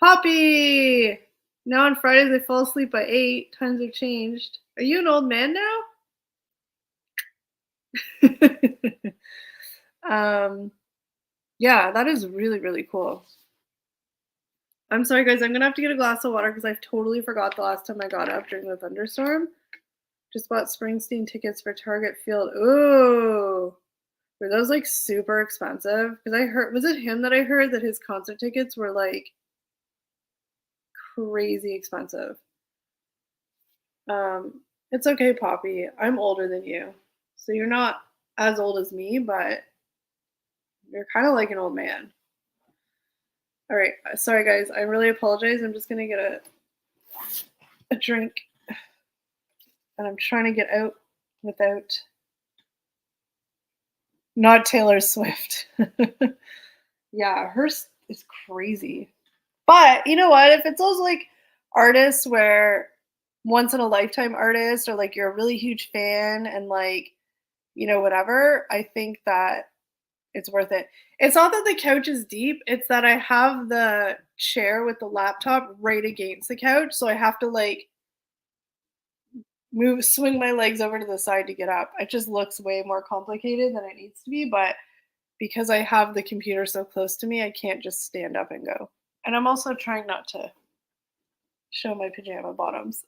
Poppy! Now on Fridays I fall asleep by 8. Times have changed. Are you an old man now? Yeah, that is really, really cool. I'm sorry, guys. I'm going to have to get a glass of water because I totally forgot the last time I got up during the thunderstorm. Just bought Springsteen tickets for Target Field. Ooh. Were those like super expensive? Because I heard, was it him that I heard that his concert tickets were like crazy expensive? It's okay, Poppy. I'm older than you. So you're not as old as me, but you're kind of like an old man. All right. Sorry, guys. I really apologize. I'm just going to get a drink. And I'm trying to get out without not Taylor Swift. Yeah, hers is crazy. But you know what? If it's those like artists where once in a lifetime artists or like you're a really huge fan and like, you know, whatever, I think that it's worth it. It's not that the couch is deep, it's that I have the chair with the laptop right against the couch. So I have to like swing my legs over to the side to get up. It just looks way more complicated than it needs to be, but because I have the computer so close to me, I can't just stand up and go. And I'm also trying not to show my pajama bottoms.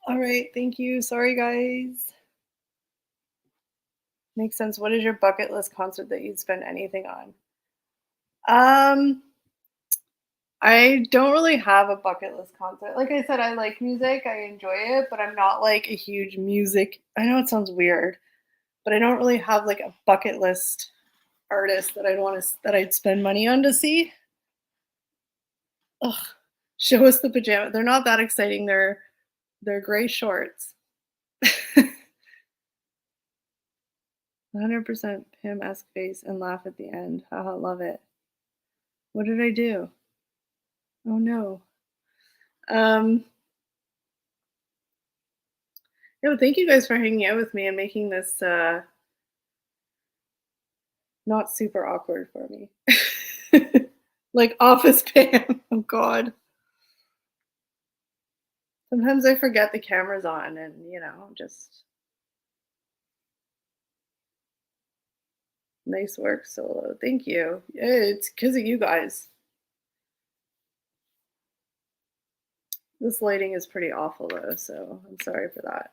All right, thank you. Sorry, guys. Makes sense. What is your bucket list concert that you'd spend anything on? Um, I don't really have a bucket list concert. Like I said, I like music, I enjoy it, but I'm not like a huge music. I know it sounds weird, but I don't really have like a bucket list artist that I'd spend money on to see. Ugh. Show us the pajama. They're not that exciting. They're gray shorts. 100% Pam-esque face and laugh at the end. Haha, love it. What did I do? Oh no. Um, yeah, well, thank you guys for hanging out with me and making this not super awkward for me. Like office Pam. Oh god. Sometimes I forget the camera's on and just nice work solo. Thank you. Yeah, it's because of you guys. This lighting is pretty awful though, so I'm sorry for that.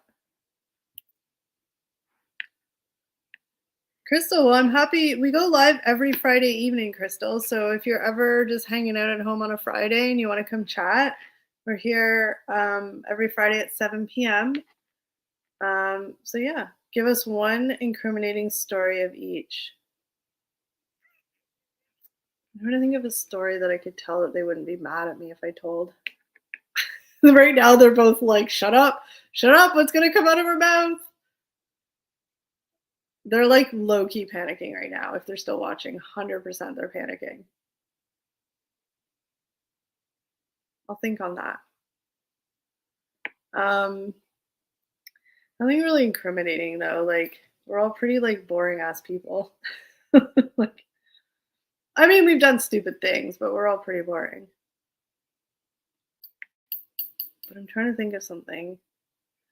Crystal, well, I'm happy. We go live every Friday evening, Crystal. So if you're ever just hanging out at home on a Friday and you want to come chat, we're here every Friday at 7 p.m. So yeah, give us one incriminating story of each. I'm trying to think of a story that I could tell that they wouldn't be mad at me if I told. Right now, they're both like, shut up, what's going to come out of her mouth? They're like low key panicking right now. If they're still watching, 100% they're panicking. I'll think on that. Nothing really incriminating though. Like we're all pretty like boring ass people. Like, I mean, we've done stupid things, but we're all pretty boring. But I'm trying to think of something.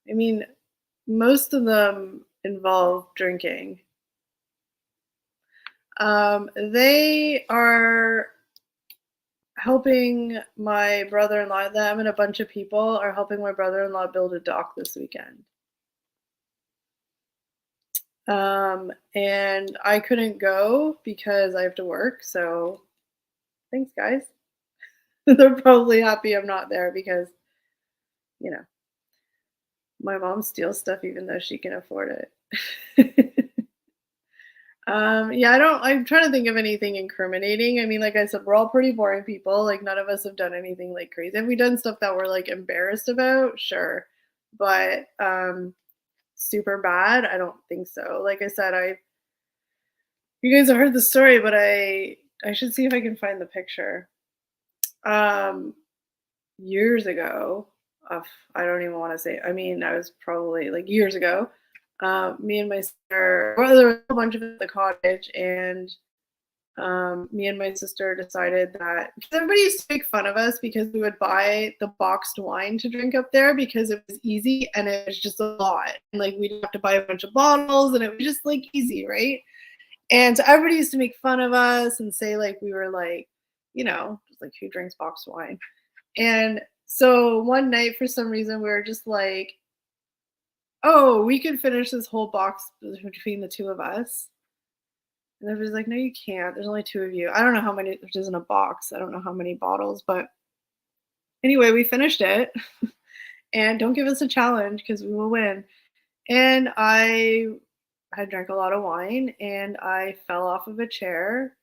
I mean, most of them involve drinking. They are helping my brother-in-law. Them and a bunch of people are helping my brother-in-law build a dock this weekend. And I couldn't go because I have to work. So thanks, guys. They're probably happy I'm not there because, you know, my mom steals stuff even though she can afford it. Yeah, I'm trying to think of anything incriminating. I mean, like I said, we're all pretty boring people. Like none of us have done anything like crazy. Have we done stuff that we're like embarrassed about? Sure. But super bad? I don't think so. Like I said, you guys have heard the story, but I should see if I can find the picture. Um Years ago, I don't even want to say. I mean, I was probably like years ago. Me and my sister, well, there was a bunch of us at the cottage, and me and my sister decided that because everybody used to make fun of us because we would buy the boxed wine to drink up there because it was easy and it was just a lot. And like we'd have to buy a bunch of bottles and it was just like easy, right? And so everybody used to make fun of us and say like we were like, just like who drinks boxed wine? And so one night, for some reason, we were just like, oh, we could finish this whole box between the two of us. And everybody's like, no, you can't. There's only two of you. I don't know how many, there's in a box. I don't know how many bottles, but anyway, we finished it. And don't give us a challenge because we will win. And I had drank a lot of wine and I fell off of a chair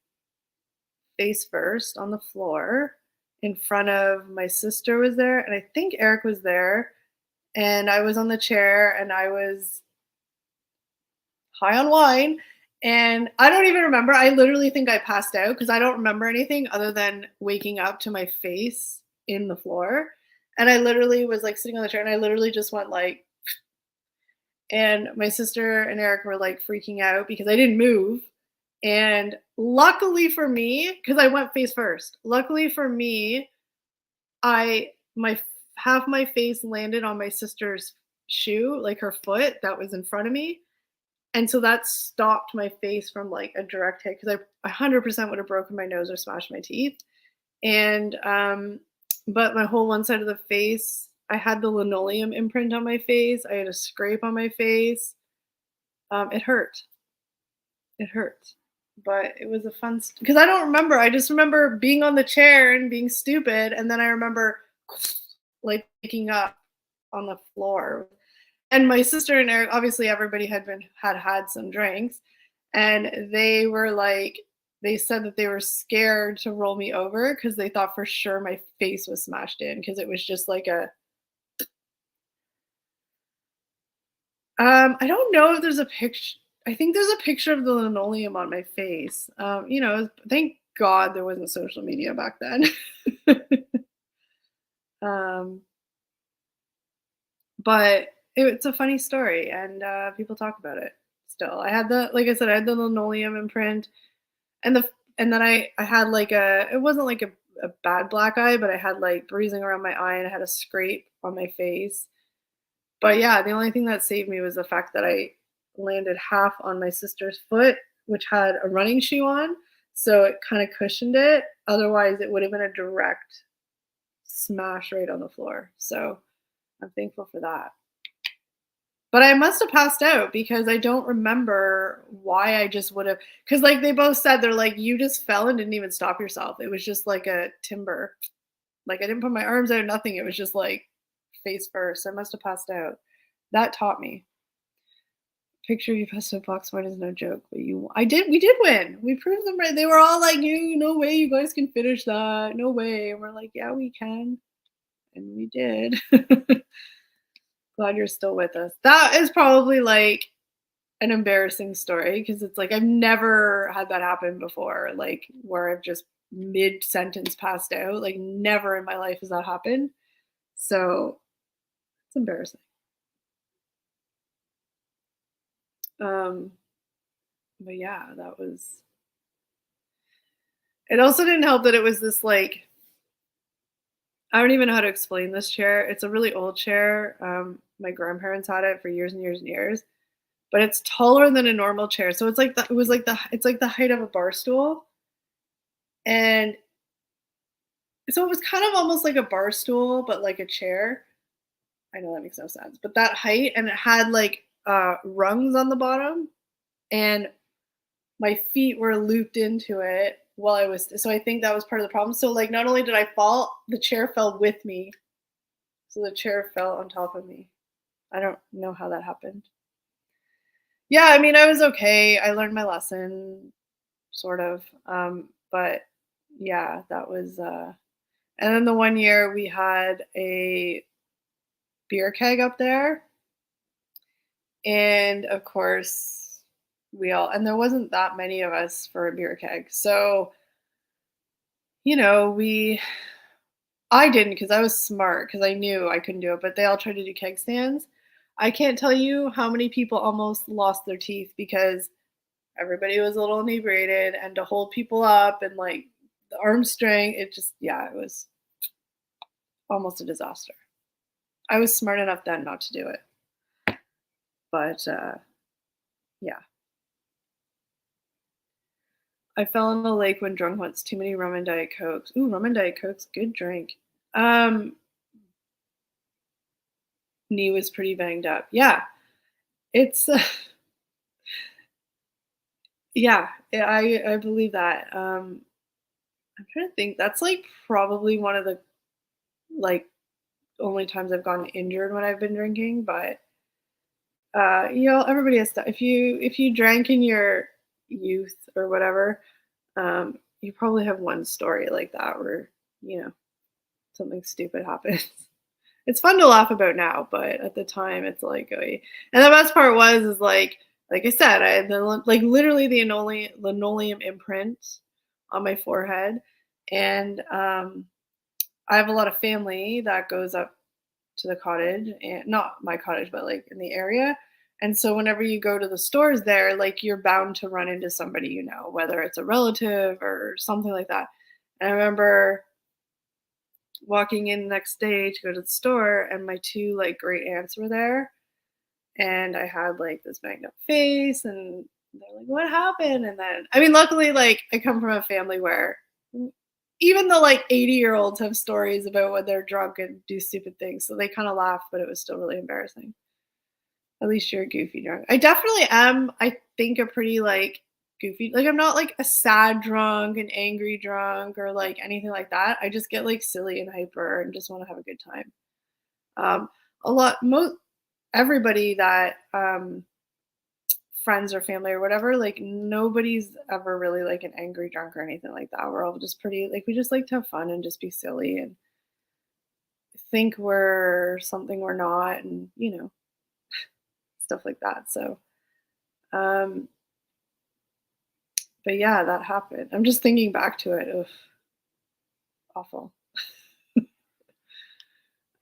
face first on the floor in front of my sister was there, and I think Eric was there, and I was on the chair and I was high on wine, and I don't even remember. I literally think I passed out because I don't remember anything other than waking up to my face in the floor. And I literally was like sitting on the chair and I literally just went like, and my sister and Eric were like freaking out because I didn't move. And luckily for me, because I went face first, luckily for me, my half my face landed on my sister's shoe, like her foot that was in front of me. And so that stopped my face from like a direct hit because I 100% would have broken my nose or smashed my teeth. And but my whole one side of the face, I had the linoleum imprint on my face. I had a scrape on my face. It hurt. It hurt. But it was a fun because I don't remember. I just remember being on the chair and being stupid, and then I remember like waking up on the floor. And my sister and Eric, obviously everybody had some drinks, and they were like, they said that they were scared to roll me over because they thought for sure my face was smashed in because it was just like a. I don't know if there's a picture. I think there's a picture of the linoleum on my face. Thank God there wasn't social media back then. um, but it's a funny story, and people talk about it still. Like I said, I had the linoleum imprint, and then I had like it wasn't like a bad black eye, but I had like bruising around my eye, and I had a scrape on my face. But yeah, the only thing that saved me was the fact that I landed half on my sister's foot, which had a running shoe on. So it kind of cushioned it. Otherwise, it would have been a direct smash right on the floor. So I'm thankful for that. But I must have passed out because I don't remember why I just would have. Because, like, they both said, they're like, you just fell and didn't even stop yourself. It was just like a timber. Like, I didn't put my arms out, nothing. It was just like face first. I must have passed out. That taught me. Picture you passed a box wine is no joke, but we did win. We proved them right. They were all like, no way you guys can finish that. No way. And we're like, yeah, we can. And we did. Glad you're still with us. That is probably like an embarrassing story because it's like I've never had that happen before, like where I've just mid-sentence passed out. Like never in my life has that happened. So it's embarrassing. But yeah, it also didn't help that it was this like, I don't even know how to explain this chair. It's a really old chair. My grandparents had it for years and years and years, but it's taller than a normal chair. So it's like it's like the height of a bar stool. And So it was kind of almost like a bar stool, but like a chair. I know that makes no sense, but that height, and it had like rungs on the bottom, and my feet were looped into it while I was, so I think that was part of the problem. So like not only did I fall, the chair fell with me. So the chair fell on top of me. I don't know how that happened. Yeah, I mean, I was okay. I learned my lesson, sort of. But yeah, that was and then the one year we had a beer keg up there, and of course we all, and there wasn't that many of us for a beer keg. So, we I didn't, because I was smart, because I knew I couldn't do it, but they all tried to do keg stands. I can't tell you how many people almost lost their teeth because everybody was a little inebriated, and to hold people up and like the arm strength, it just, yeah, it was almost a disaster. I was smart enough then not to do it. But yeah. I fell in the lake when drunk once. Too many rum and Diet Cokes. Ooh, rum and Diet Cokes, good drink. Um, Knee was pretty banged up. Yeah, it's yeah, I believe that. I'm trying to think. That's like probably one of the like only times I've gotten injured when I've been drinking. But everybody has stuff. If you drank in your youth or whatever, you probably have one story like that where you know something stupid happens. It's fun to laugh about now, but at the time it's like, oh, and the best part is like I said, I had like literally the linoleum imprint on my forehead, and I have a lot of family that goes up to the cottage, and not my cottage, but like in the area. And so whenever you go to the stores there, like you're bound to run into somebody, whether it's a relative or something like that. And I remember walking in the next day to go to the store, and my two like great aunts were there, and I had like this banged up face, and they're like, what happened? And then, I mean, luckily, like I come from a family where even the like 80-year-olds have stories about when they're drunk and do stupid things, so they kind of laugh, but it was still really embarrassing. At least you're goofy drunk. I definitely am, I think, a pretty like goofy, like I'm not like a sad drunk, an angry drunk, or like anything like that. I just get like silly and hyper and just want to have a good time. A lot most everybody that friends or family or whatever, like nobody's ever really like an angry drunk or anything like that. We're all just pretty, like, we just like to have fun and just be silly and think we're something we're not, and stuff like that. So um but yeah, that happened. I'm just thinking back to it. Ugh, awful.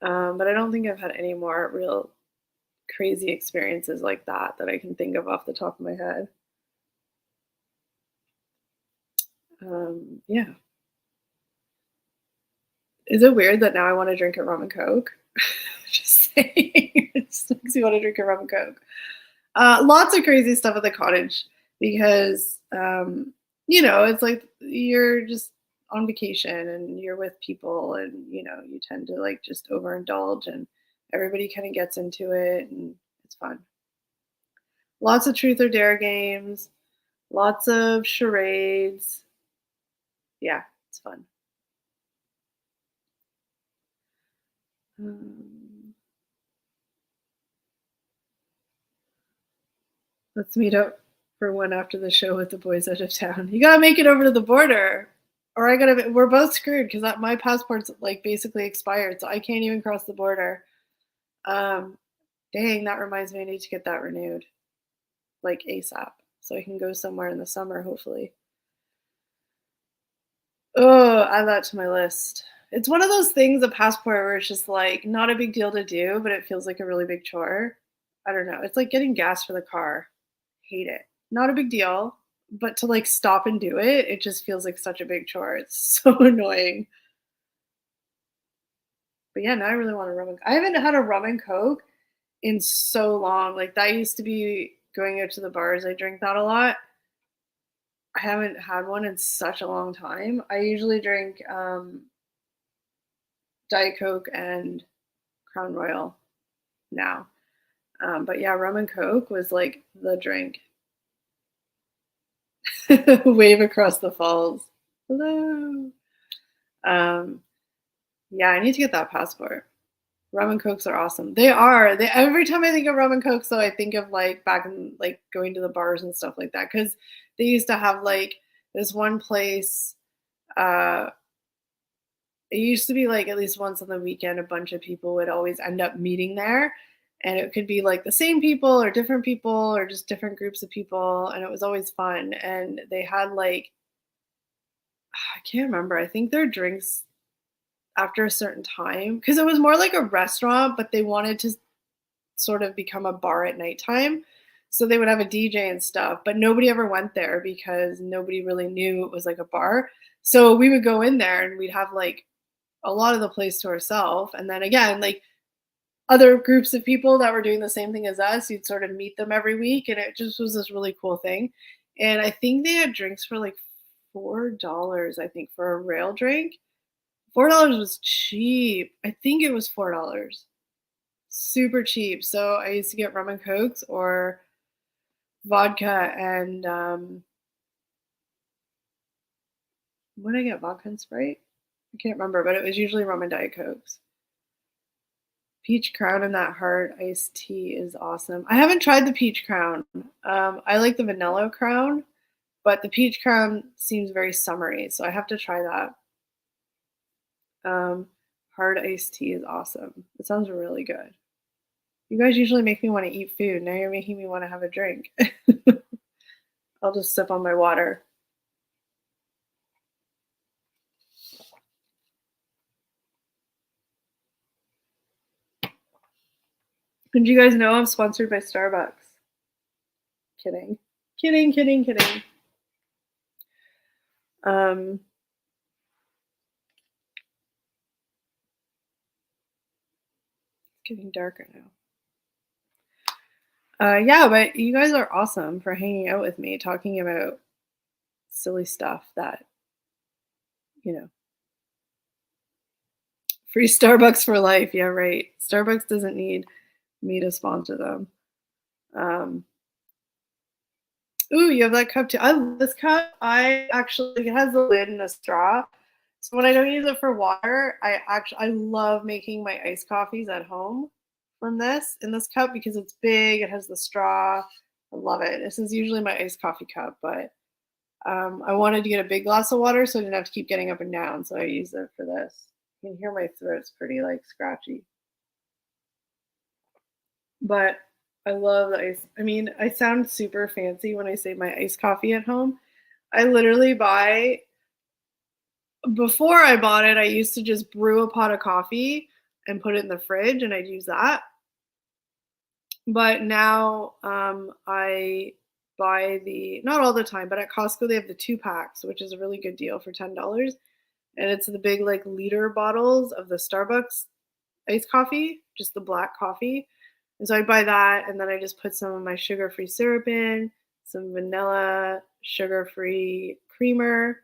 But I don't think I've had any more real crazy experiences like that I can think of off the top of my head. Yeah. Is it weird that now I want to drink a rum and coke? Just saying. It just makes me want to drink a rum and coke. Lots of crazy stuff at the cottage because, it's like you're just on vacation and you're with people, and, you tend to like just overindulge, and everybody kind of gets into it, and it's fun. Lots of truth or dare games, lots of charades. Yeah, it's fun. Um, let's meet up for one after the show with the boys out of town. You gotta make it over to the border, or we're both screwed because my passport's like basically expired, so I can't even cross the border. Um, Dang, that reminds me, I need to get that renewed, like ASAP, so I can go somewhere in the summer, hopefully. Oh, add that to my list. It's one of those things, a passport, where it's just like not a big deal to do, but it feels like a really big chore. I don't know. It's like getting gas for the car. Hate it. Not a big deal, but to like stop and do it, it just feels like such a big chore. It's so annoying. But yeah, now I really want a rum and I haven't had a rum and coke in so long. Like that used to be going out to the bars. I drink that a lot. I haven't had one in such a long time. I usually drink Diet Coke and Crown Royal now. But yeah, rum and Coke was like the drink. Wave across the falls. Hello. Yeah, I need to get that passport. Rum and Cokes are awesome. They are. They every time I think of rum and Cokes, though, I think of like back in like going to the bars and stuff like that. Because they used to have like this one place. Uh, it used to be like at least once on the weekend, a bunch of people would always end up meeting there. And it could be like the same people or different people or just different groups of people. And it was always fun. And they had like, I can't remember. I think their drinks after a certain time, because it was more like a restaurant, but they wanted to sort of become a bar at nighttime. So they would have a DJ and stuff, but nobody ever went there because nobody really knew it was like a bar. So we would go in there and we'd have like a lot of the place to ourselves. And then again, like other groups of people that were doing the same thing as us, you'd sort of meet them every week. And it just was this really cool thing. And I think they had drinks for like $4, I think, for a rail drink. $4 was cheap. I think it was $4. Super cheap. So I used to get rum and Cokes or vodka and what did I get? Vodka and Sprite? I can't remember, but it was usually rum and Diet Cokes. Peach Crown and that hard iced tea is awesome. I haven't tried the Peach Crown. I like the Vanilla Crown, but the Peach Crown seems very summery, so I have to try that. Hard iced tea is awesome. It sounds really good. You guys usually make me want to eat food. Now you're making me want to have a drink. I'll just sip on my water. Did you guys know I'm sponsored by Starbucks? Kidding. Kidding, kidding, kidding. It's getting darker now. Yeah, but you guys are awesome for hanging out with me, talking about silly stuff that, you know. Free Starbucks for life. Yeah, right. Starbucks doesn't need me to sponsor them. Ooh, you have that cup too. I love this cup. I actually, it has a lid and a straw. So when I don't use it for water, I love making my iced coffees at home from this in this cup because it's big. It has the straw. I love it. This is usually my iced coffee cup, but I wanted to get a big glass of water so I didn't have to keep getting up and down. So I use it for this. You can hear my throat's pretty like scratchy. But I love the ice. I mean, I sound super fancy when I say my iced coffee at home. I literally buy, before I bought it, I used to just brew a pot of coffee and put it in the fridge and I'd use that. But now I buy not all the time, but at Costco they have the 2-packs, which is a really good deal for $10. And it's the big like liter bottles of the Starbucks iced coffee, just the black coffee. And so I buy that, and then I just put some of my sugar-free syrup in, some vanilla, sugar-free creamer,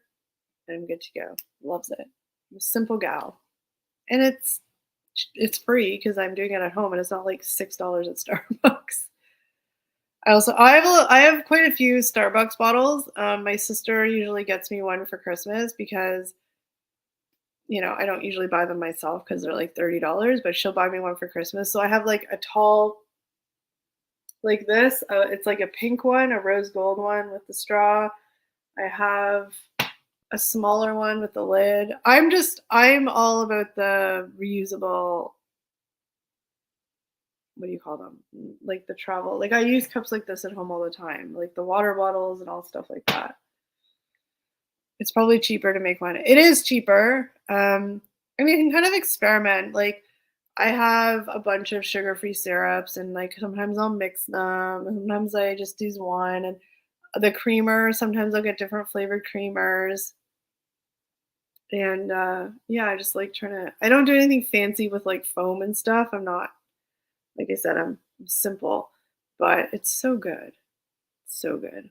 and I'm good to go. Loves it. I'm a simple gal. And it's free because I'm doing it at home, and it's not like $6 at Starbucks. I have quite a few Starbucks bottles. My sister usually gets me one for Christmas because I don't usually buy them myself because they're like $30, but she'll buy me one for Christmas. So I have like a tall, like this. It's like a pink one, a rose gold one with the straw. I have a smaller one with the lid. I'm all about the reusable, what do you call them? Like the travel. Like I use cups like this at home all the time, like the water bottles and all stuff like that. It's probably cheaper to make one. It is cheaper. I mean, you can kind of experiment. Like, I have a bunch of sugar-free syrups, and like sometimes I'll mix them, and sometimes I just use one. And the creamer, sometimes I'll get different flavored creamers. And yeah, I just like trying to. I don't do anything fancy with like foam and stuff. I'm not, like I said, I'm simple, but it's so good, so good.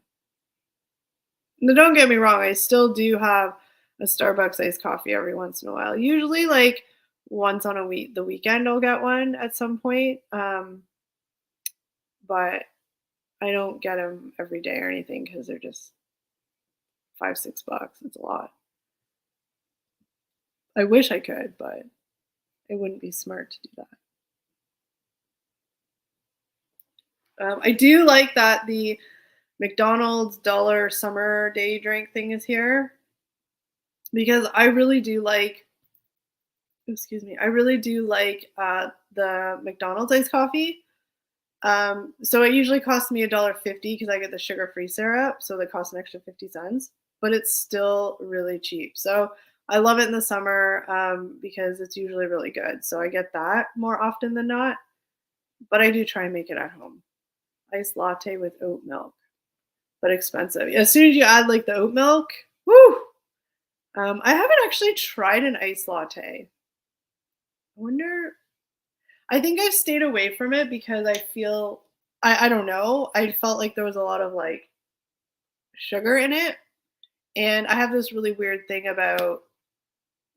Now, don't get me wrong, I still do have a Starbucks iced coffee every once in a while. Usually, like once on the weekend I'll get one at some point. But I don't get them every day or anything because they're just $5-6. It's a lot. I wish I could, but it wouldn't be smart to do that. I do like that the McDonald's dollar summer day drink thing is here because I really do like, excuse me, I really do like the McDonald's iced coffee. So it usually costs me $1.50 because I get the sugar-free syrup, so that costs an extra 50 cents, but it's still really cheap. So I love it in the summer because it's usually really good. So I get that more often than not, but I do try and make it at home. Iced latte with oat milk, but expensive. As soon as you add like the oat milk, woo! I haven't actually tried an iced latte. I wonder. I think I've stayed away from it because I feel I don't know. I felt like there was a lot of like sugar in it, and I have this really weird thing about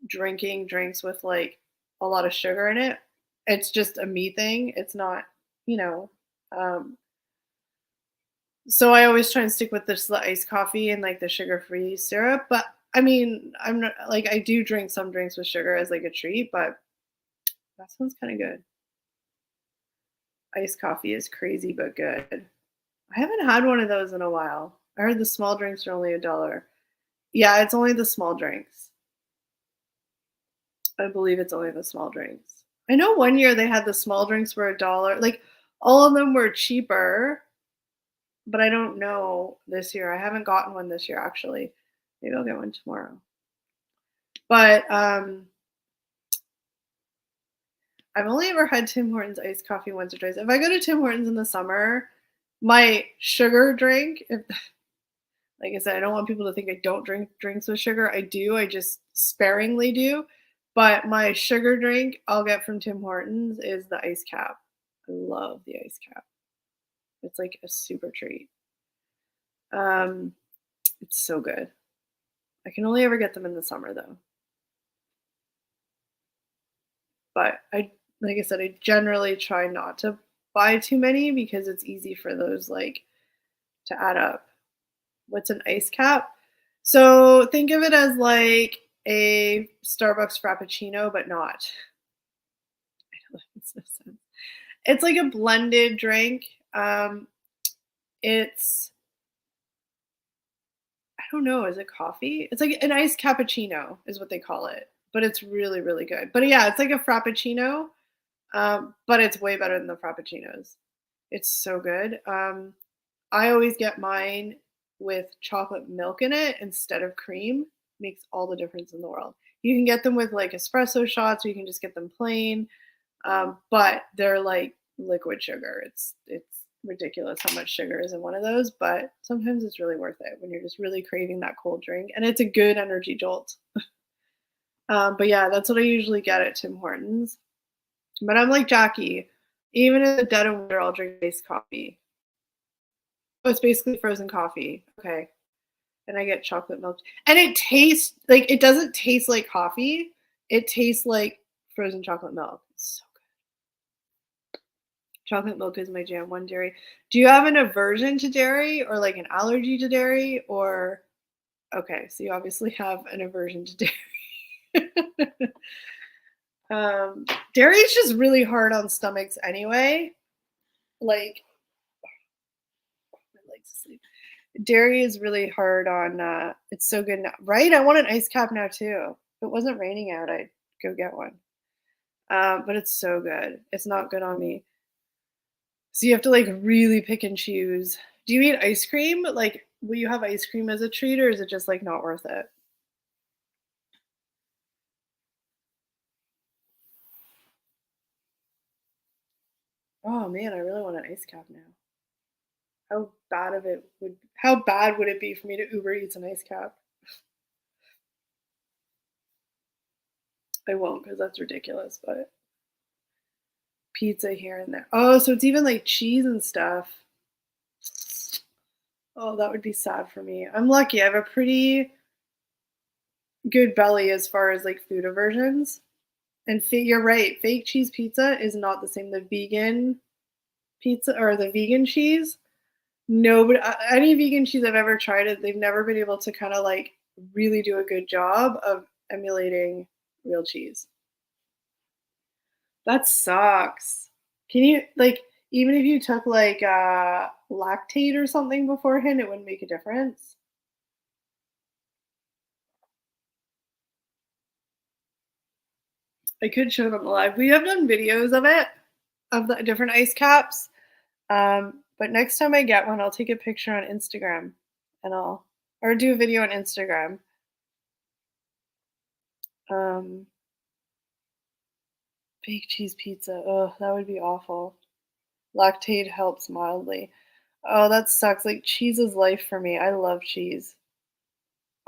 drinking drinks with like a lot of sugar in it. It's just a me thing. It's not, you know. Um, so I always try and stick with the iced coffee and like the sugar-free syrup. But I mean, I'm not like I do drink some drinks with sugar as like a treat, but that sounds kind of good. Iced coffee is crazy but good. I haven't had one of those in a while. I heard the small drinks are only $1. Yeah, it's only the small drinks. I believe it's only the small drinks. I know one year they had the small drinks were $1. Like all of them were cheaper, but I don't know this year. I haven't gotten one this year actually. Maybe I'll get one tomorrow. But I've only ever had Tim Hortons iced coffee once or twice. If I go to Tim Hortons in the summer, my sugar drink, if, like I said, I don't want people to think I don't drink drinks with sugar. I do. I just sparingly do. But my sugar drink I'll get from Tim Hortons is the ice cap. I love the ice cap. It's like a super treat. It's so good. I can only ever get them in the summer though. But like I said, I generally try not to buy too many because it's easy for those like to add up. What's an ice cap? So think of it as like a Starbucks Frappuccino, but not. I don't know if makes no sense. It's like a blended drink. It's I don't know, is it coffee? It's like an iced cappuccino is what they call it, but it's really, really good. But yeah, it's like a Frappuccino, but it's way better than the Frappuccinos. It's so good. I always get mine with chocolate milk in it instead of cream. Makes all the difference in the world. You can get them with like espresso shots, or you can just get them plain. But they're like liquid sugar. It's ridiculous how much sugar is in one of those, but sometimes it's really worth it when you're just really craving that cold drink, and it's a good energy jolt. But yeah, that's what I usually get at Tim Hortons. But I'm like Jackie, even in the dead of winter, I'll drink iced coffee. Oh, it's basically frozen coffee. Okay. And I get chocolate milk. And it tastes like it doesn't taste like coffee. It tastes like frozen chocolate milk. It's so good. Chocolate milk is my jam. One dairy. Do you have an aversion to dairy or like an allergy to dairy? Or okay, so you obviously have an aversion to dairy. Dairy is just really hard on stomachs anyway. Like my legs asleep. Dairy is really hard on it's so good now. Right? I want an ice cap now too. If it wasn't raining out, I'd go get one. But it's so good. It's not good on me. So you have to like really pick and choose. Do you eat ice cream? Like, will you have ice cream as a treat, or is it just like not worth it? Oh man, I really want an ice cap now. How bad would it be for me to Uber Eats an ice cap? I won't because that's ridiculous, but pizza here and there. Oh, so it's even like cheese and stuff. Oh, that would be sad for me. I'm lucky. I have a pretty good belly as far as like food aversions. And you're right, fake cheese pizza is not the same. The vegan pizza or the vegan cheese, nobody any vegan cheese I've ever tried it, they've never been able to kinda, like, really do a good job of emulating real cheese. That sucks. Can you like, even if you took, like, Lactate or something beforehand, it wouldn't make a difference? I could show them live. We have done videos of it, of the different ice caps, but next time I get one, I'll take a picture on Instagram and I'll or do a video on Instagram. Um, Fake cheese pizza, oh, that would be awful. Lactate helps mildly. Oh, that sucks, like, cheese is life for me, I love cheese.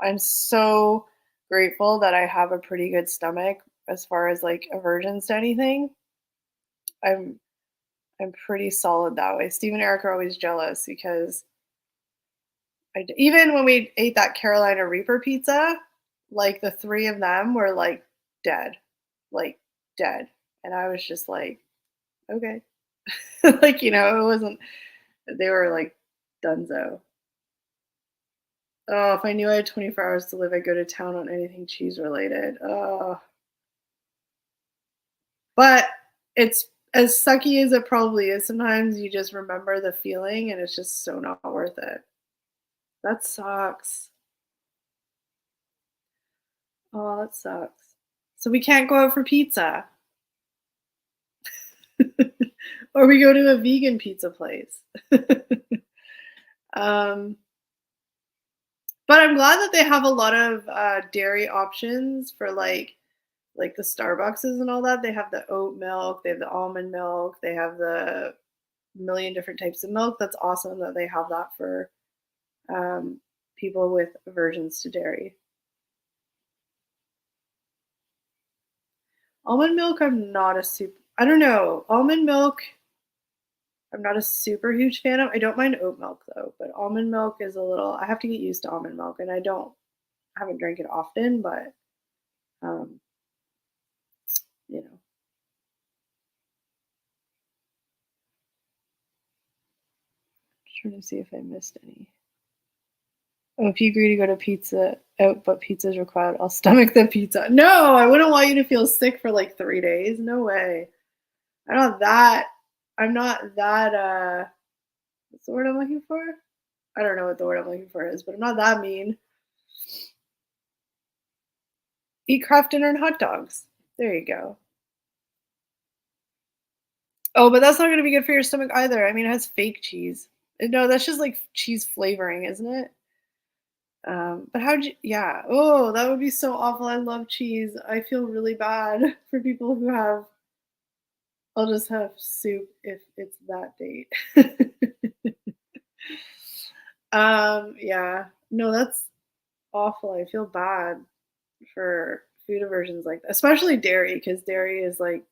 I'm so grateful that I have a pretty good stomach as far as, like, aversions to anything. I'm I'm pretty solid that way. Steve and Eric are always jealous because even when we ate that Carolina Reaper pizza, like, the 3 of them were, dead, like, dead, and I was just like, "Okay." Like, it wasn't they were, like, donezo. Oh, if I knew I had 24 hours to live, I'd go to town on anything cheese related. Oh, but it's as sucky as it probably is, sometimes you just remember the feeling and it's just so not worth it. That sucks. Oh, that sucks. So we can't go out for pizza. Or we go to a vegan pizza place. Um, but I'm glad that they have a lot of, dairy options for, like the Starbuckses and all that. They have the oat milk, they have the almond milk, they have the million different types of milk. That's awesome that they have that for, um, people with aversions to dairy. Almond milk, I'm not a super I don't know. Almond milk, I'm not a super huge fan of. I don't mind oat milk though, but almond milk is a little I have to get used to almond milk and I haven't drank it often, but um, you know, trying to see if I missed any. Oh, if you agree to go to pizza out, but pizza is required, I'll stomach the pizza. No, I wouldn't want you to feel sick for like 3 days. No way. I'm not that. I'm not that. What's the word I'm looking for? I don't know what the word I'm looking for is, but I'm not that mean. Eat craft dinner and hot dogs. There you go. Oh, but that's not going to be good for your stomach either. I mean, it has fake cheese. No, that's just like cheese flavoring, isn't it? But how'd you yeah. Oh, that would be so awful. I love cheese. I feel really bad for people who have I'll just have soup if it's that date. Yeah. No, that's awful. I feel bad for food aversions like that, especially dairy, because dairy is like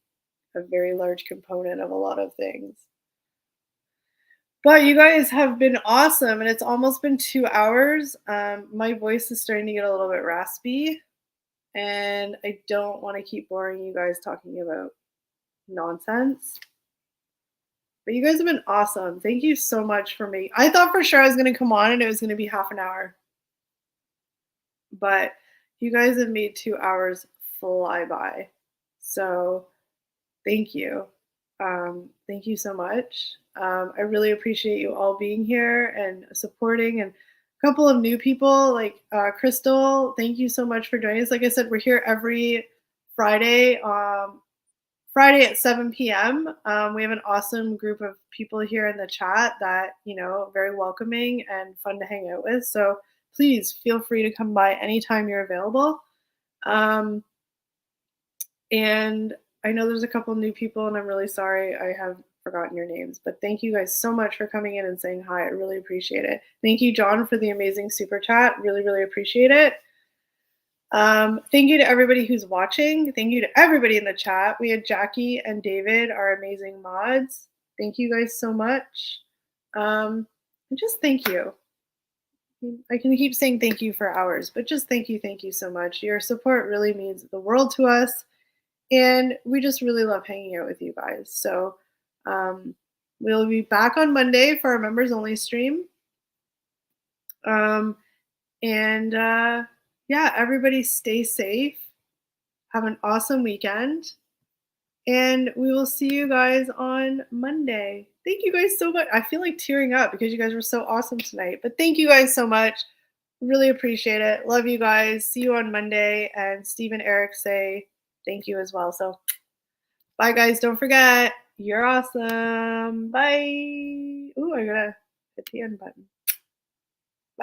a very large component of a lot of things. But you guys have been awesome, and it's almost been 2 hours. My voice is starting to get a little bit raspy, and I don't wanna keep boring you guys talking about nonsense. But you guys have been awesome. Thank you so much for me. I thought for sure I was gonna come on and it was gonna be half an hour, but you guys have made 2 hours fly by. So, thank you. Thank you so much. I really appreciate you all being here and supporting, and a couple of new people like Crystal. Thank you so much for joining us. Like I said, we're here every Friday. Friday at 7 p.m. We have an awesome group of people here in the chat that, very welcoming and fun to hang out with. So please feel free to come by anytime you're available. Um, and I know there's a couple new people, and I'm really sorry I have forgotten your names, but thank you guys so much for coming in and saying hi. I really appreciate it. Thank you, John, for the amazing super chat. Really, really appreciate it. Thank you to everybody who's watching. Thank you to everybody in the chat. We had Jackie and David, our amazing mods. Thank you guys so much. And just thank you. I can keep saying thank you for hours, but just thank you so much. Your support really means the world to us. And we just really love hanging out with you guys. So we'll be back on Monday for our members only stream. Um, and yeah, everybody stay safe. Have an awesome weekend. And we will see you guys on Monday. Thank you guys so much. I feel like tearing up because you guys were so awesome tonight. But thank you guys so much. Really appreciate it. Love you guys. See you on Monday. And Steve and Eric say thank you as well. So bye, guys. Don't forget, you're awesome. Bye. Ooh, I gotta hit the end button.